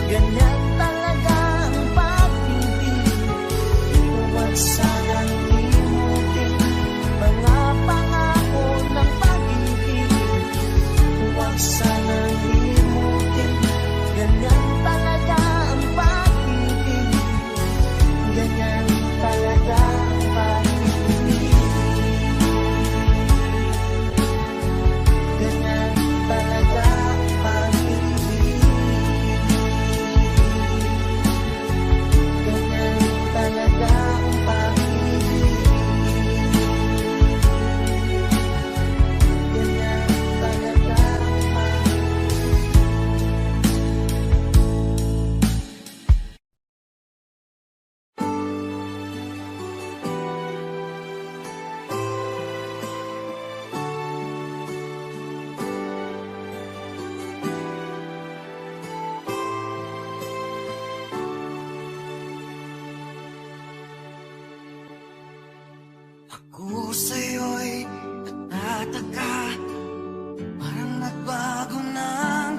ganyan talaga ang pag-ibig. Huwag sanang limutin mga pangako ng pag-ibig. Huwag sanang limutin, ganyan talaga ang pag-ibig. Ganyan talaga ang pag-ibig. Ganyan talaga ang pag-ibig. Ganyan talaga ang pag-ibig. Ganyan talaga ang pag-ibig. Ako sa'yo'y natataka, parang nagbago ng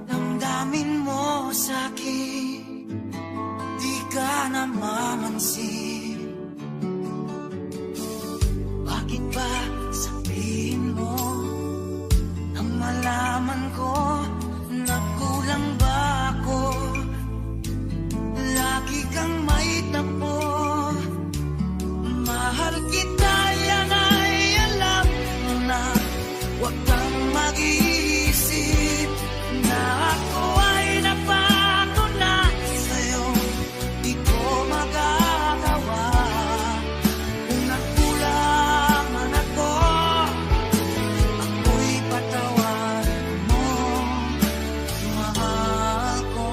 damdamin mo sa'kin. Di ka namamansin, bakit ba sabihin mo nang malaman ko na kulang ba ako? Lagi kang may tapo, mahal kita, yan ay alam mo na. Huwag kang mag-iisip na ako ay napako na sa'yo. Di ko magagawa kung nagkulang man ako. Ako'y patawarin mo, mahal ko.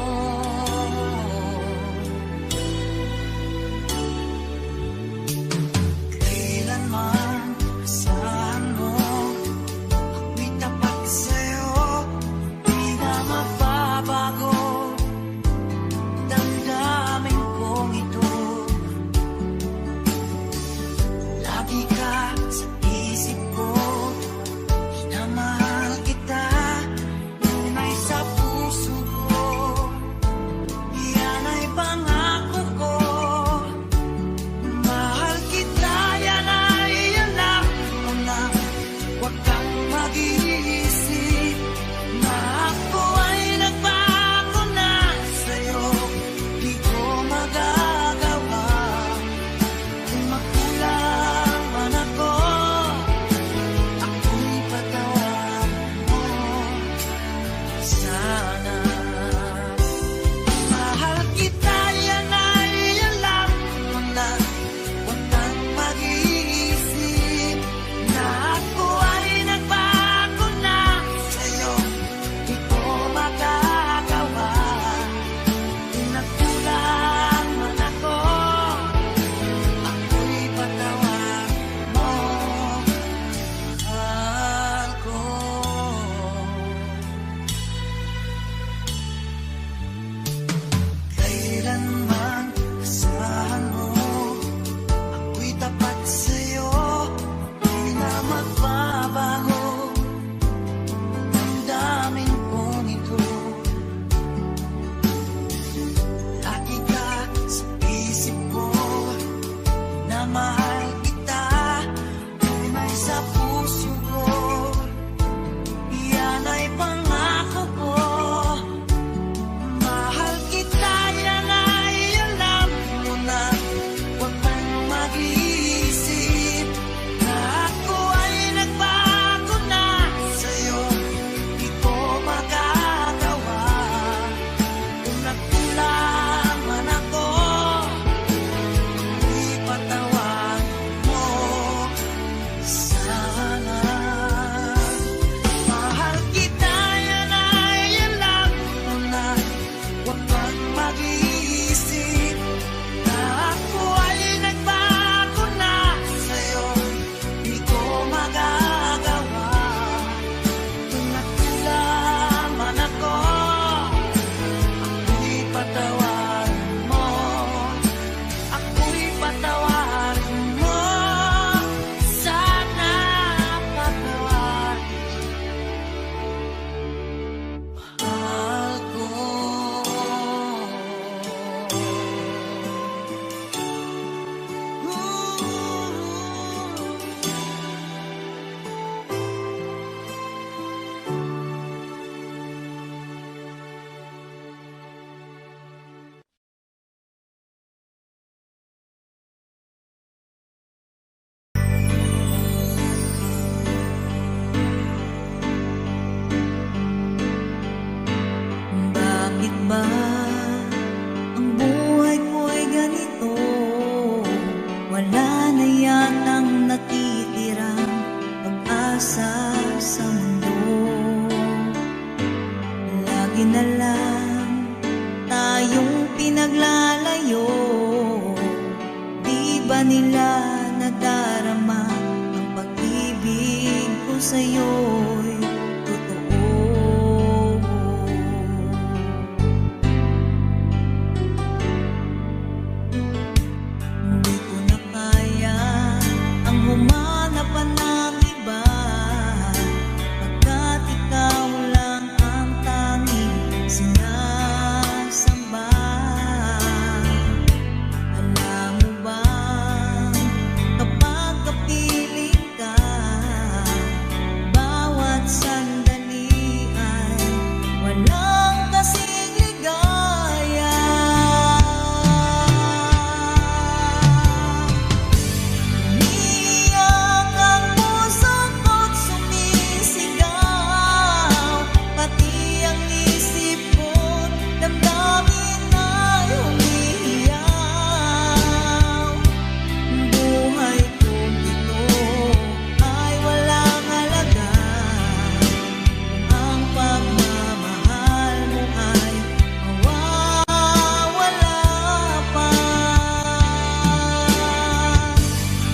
Kailanman saan mo ako'y tapat sa'yo, di na mababago damdamin kong ito. Lagi ka sa isip ko, minamahal kita, tunay sa puso ko. Yan ay pangako ko. Mahal kita, yan ay alam mo na. Huwag kang mag-iisip na ako ay nagbago na sa'yo. Di ko magagawa kung magkulang man ako. Ako'y patawarin mo sana. Mahal kita, yan ay alam mo na. Huwag kang mag-iisip na ako ay nagbago na sa'yo. Di ko magagawa kung nagkulang man ako. Ako'y patawarin mo, mahal ko. Kailanman asahan mo, ako'y tapat sa'yo, di na magbabago damdamin kong ito. Lagi ka sa isip ko, na mahal kita, tunay sa puso ko. Yan ay pangako ko. Mahal kita, yan ay alam mo na. Huwag kang mag-iisip na ako ay nagbago na sa'yo. Di ko magagawa kung nagkulang man ako. Ako'y patawarin mo sana. Mahal kita, yan ay alam mo na. Huwag kang mag-iisip na ako ay nagbago na sa'yo. Di ko magagawa kung nagkulang man ako. Ako'y patawarin mo, ako'y patawarin mo sana. Patawarin mahal ko. ba ang buhay ko'y ganito? Wala na yatang natitirang pag-asa sa mundo. Lagi na lang tayong pinaglalayo. Di ba nila nadarama ang pag-ibig ko sa'yo'y totoo? Hindi ko na kaya ang humanap pa ng iba, pagkat ikaw lang ang tanging sinasamba. Alam mo ba, kapag kapiling ka, bawat sandali ay walang kasing ligaya. Umiiyak ang puso ko't sumisigaw, pati ang isip ko't damdamin ay humihiyaw. Buhay kong ito ay walang halaga kung ang pagmamahal mo ay mawawala pa.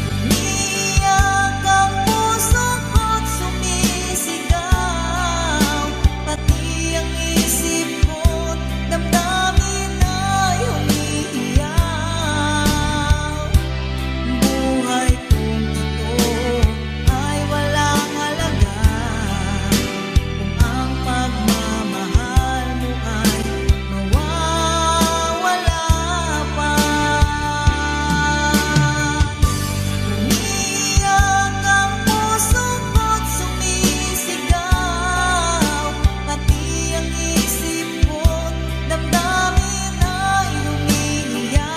Umiiyak ang puso ko't sumisigaw, pati ang isip ko't damdamin ay humihiyaw. Buhay kong ito ay walang halaga kung ang pagmamahal mo ay mawawala pa. Umiiyak ang puso ko't sumisigaw, pati ang isip ko't damdamin ay humihiyaw.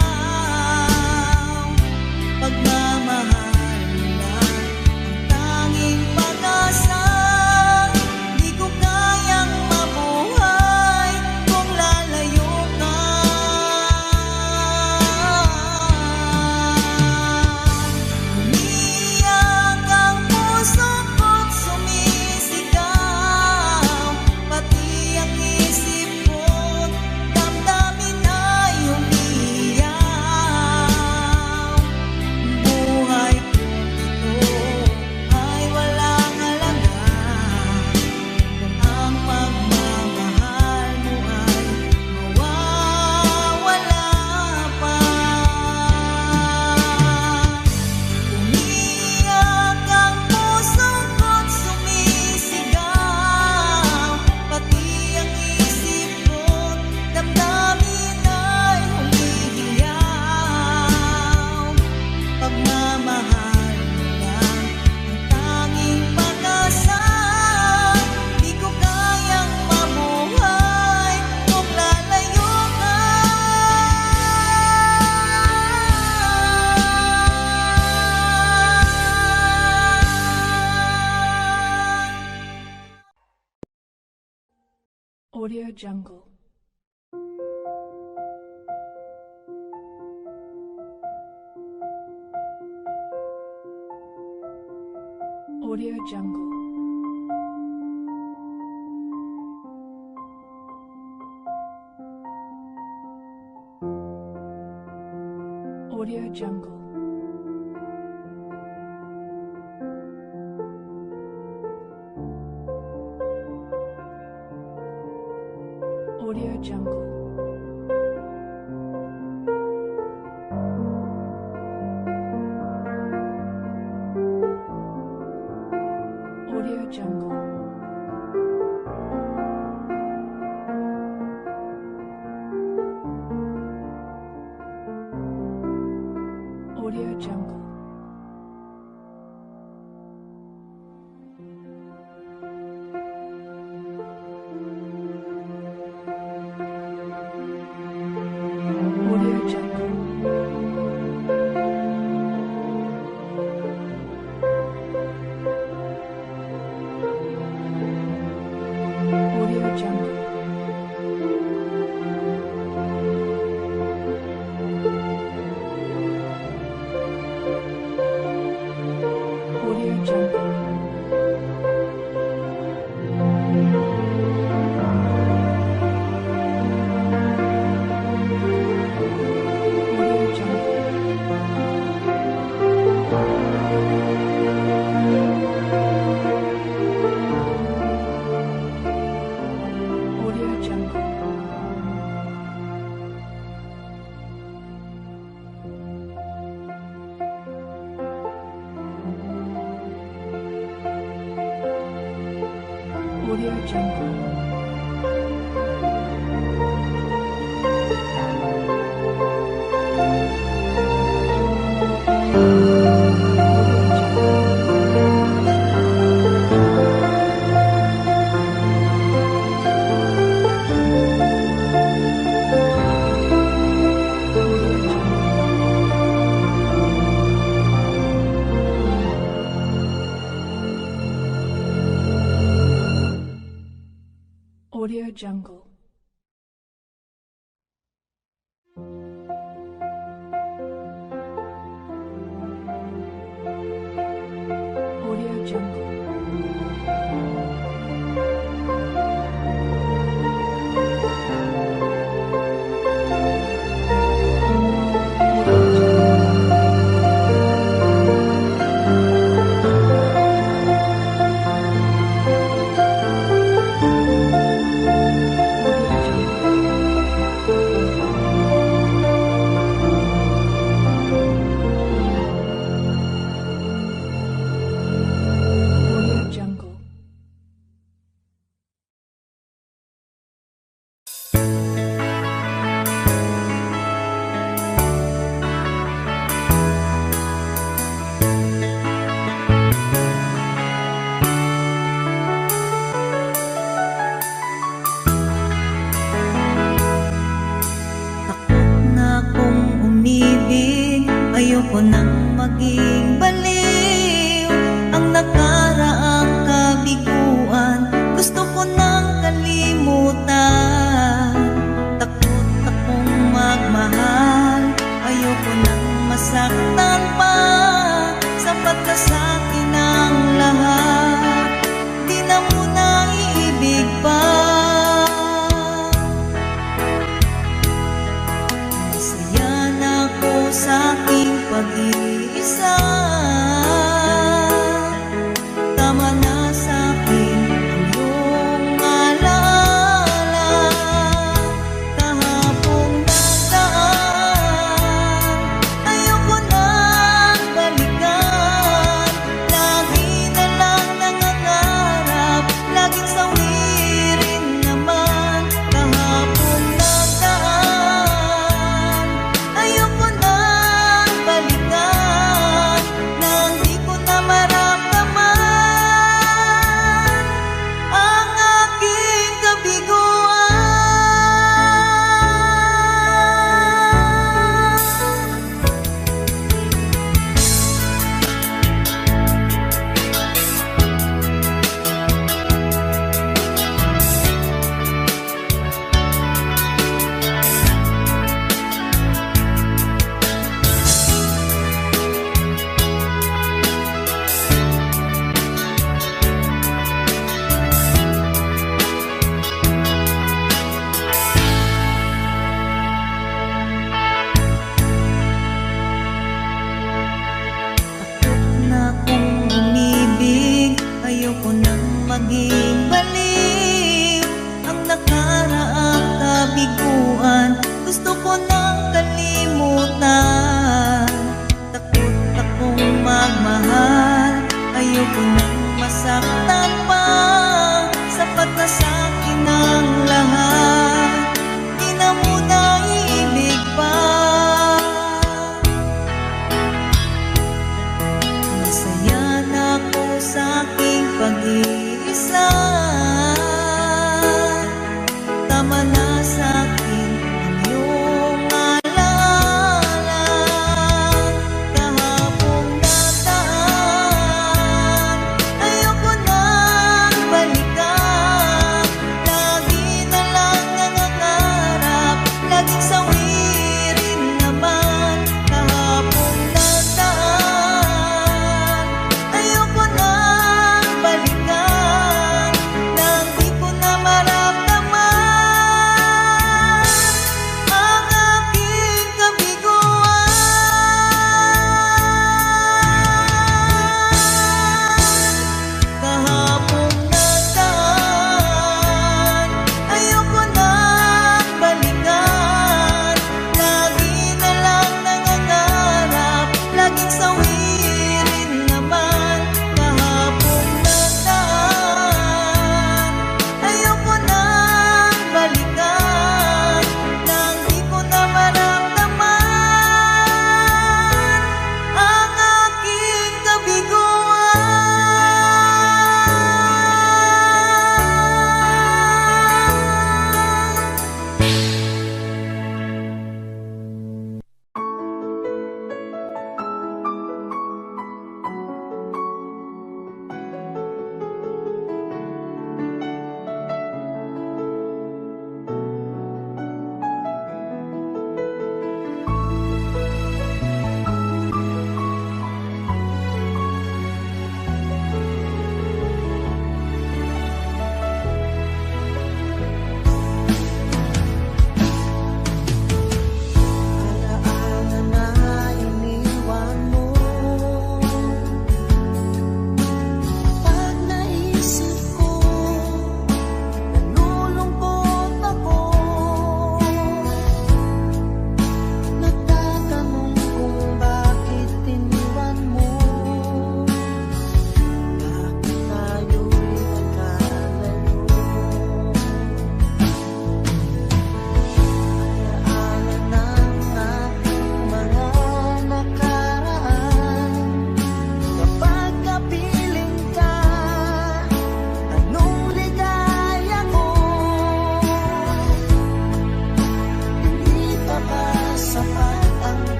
Pagmamahal mo lang ang tanging pag-asa. Di ko kayang mabuhay kung lalayo ka. Umiiyak ang puso ko't sumisigaw, pati ang isip ko't damdamin ay humihiyaw. Buhay kong ito ay walang halaga kung ang pagmamahal mo ay mawawala pa. Umiiyak ang puso ko't sumisigaw, pati ang isip ko't damdamin ay humihiyaw. Pagmamahal mo lang ang tanging pag-asa. Di ko kayang mabuhay kung lalayo ka. Audio Jungle. Audio Jungle. Audio Jungle. Audio Jungle. Audio Jungle. Audio Jungle. Audio Jungle. Audio Jungle. Jungle. Audio Jungle. Audio Jungle. Audio Jungle. Takot na akong umibig, ayoko nang maging baliw. Ang nakaraang kabiguan, gusto ko nang kalimutan. Takot akong magmahal, ayoko nang masaktan pa. Sapat na sa akin ang lahat, di na muna iibig pa. Masaya na ako sa aking pag-iisa. Tama na sa akin ang iyong alaala. Kahapong nagdaan, ayoko nang balikan.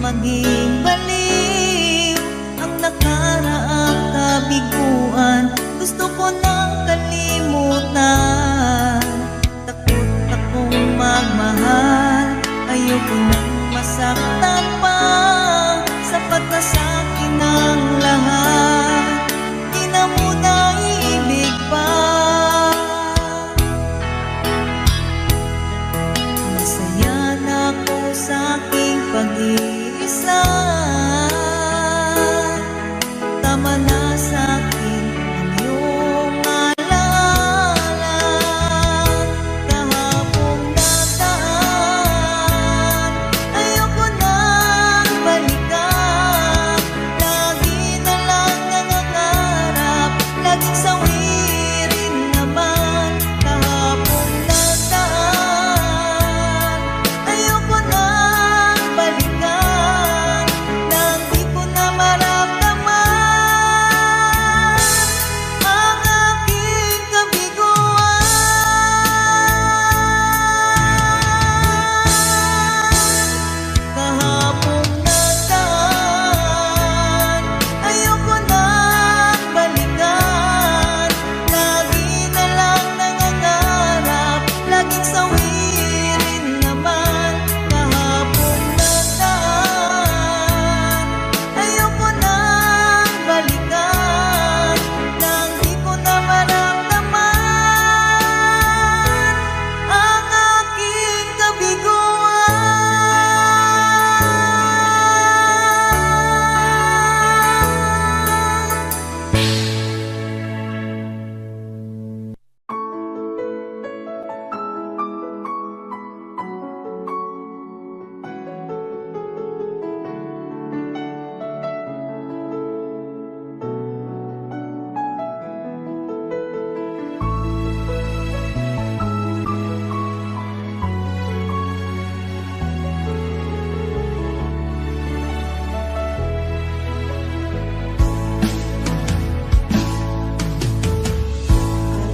maging baliw ang nakaraang kabiguan. Gusto ko nang kalimutan, takot akong magmahal. Ayoko nang masaktan pa, sapat na sa'kin ang lahat. Di na muna ibig pa. Masaya na ako sa aking pag-iisa. Tama na sa'kin ang iyong alaala. Kahapong nataan, ayoko nang balikan. Lagi na lang nangangarap, laging sawirin naman. Kahapong nataan, ayoko nang balikan. Nang di ko na maramdaman ang aking kabiguan. Kahapong nataan, ayoko nang balikan. Lagi na lang nangangarap, laging sawirin naman. Kahapong nataan, ayoko nang balikan. Nang di ko na maramdaman ang aking kabiguan.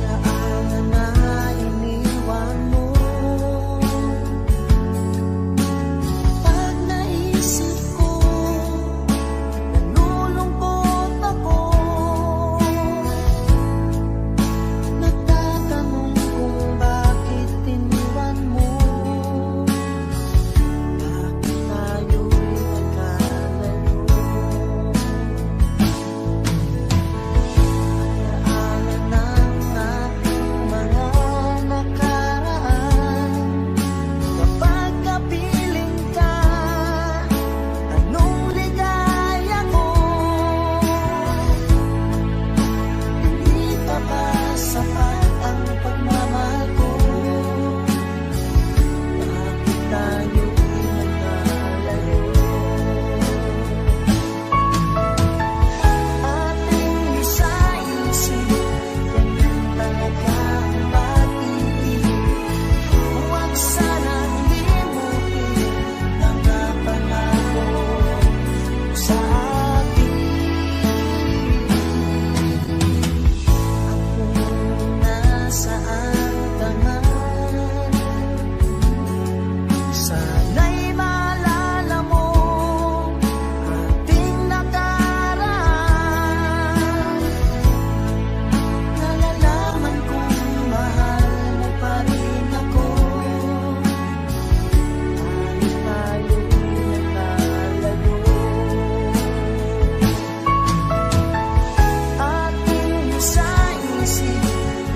Alaala na iniwan mo. Pag naisip ko, nalulungkot ako. Nagtatanong kung bakit iniwan mo. Bakit tayo'y nagkalayo? Alaala ng ating mga nakaraan. Kapag kapiling ka, anong ligaya ko. Hindi pa ba sapat ang pagmamahal ko? Bakit tayo'y nagkalayo? Ating isa-isip, ganyan talaga ang pag-ibig. Huwag sanang limutin mga pangako sa akin. Kung nasaan ka man, sana'y maalala mo ating nakaraan. Nalalaman kong mahal mo pa rin ako. Kahit tayo'y nagkalayo. Ating isa-isip,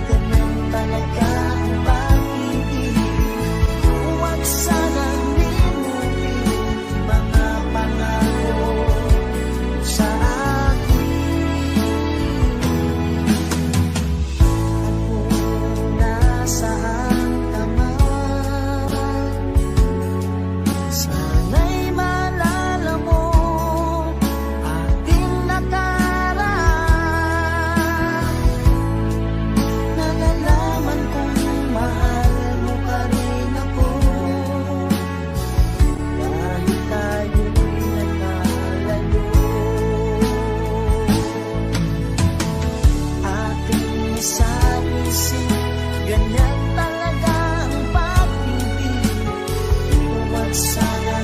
ganyan talaga ang pag-ibig. Huwag sanang limutin mga pangako sa akin. Kung nasaan ka man, sana'y maalala mo ating nakaraan. Nalalaman kong mahal mo pa rin ako. Kahit tayo'y nagkalayo. Ating isa-isip, ganyan talaga ang pag-ibig. Huwag sana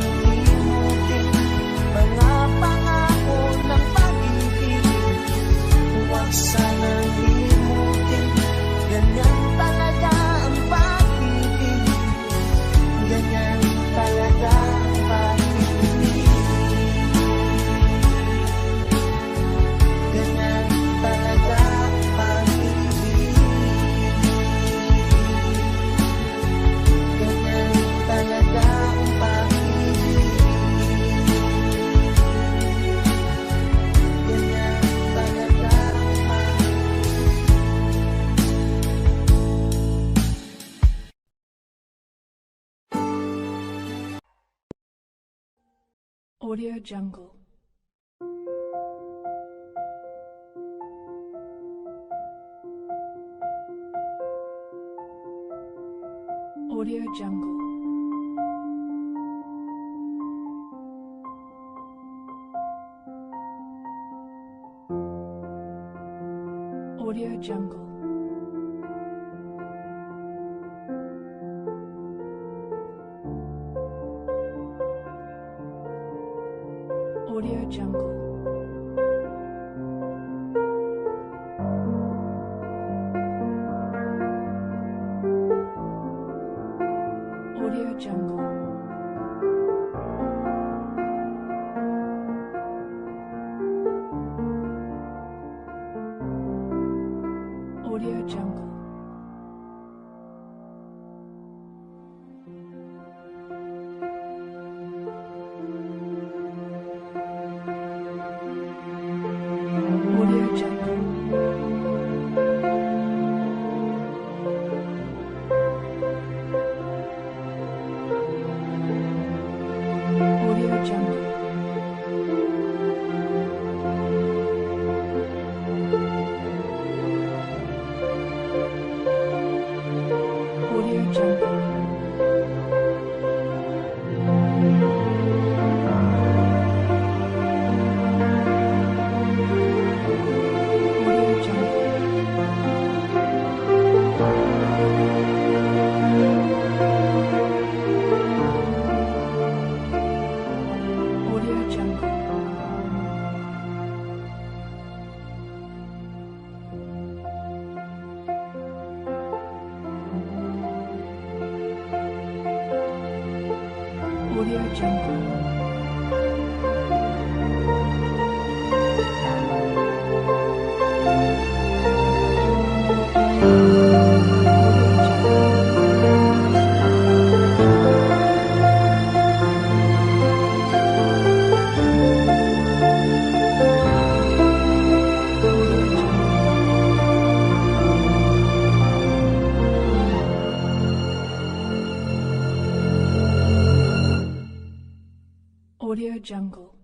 Audio Jungle. Audio Jungle. Audio Jungle. Audio Jungle. Audio Jungle. Audio Jungle. Audio Jungle. Audio Jungle. Audio Jungle. Audio Jungle. Audio Jungle. Audio Jungle. Audio Jungle.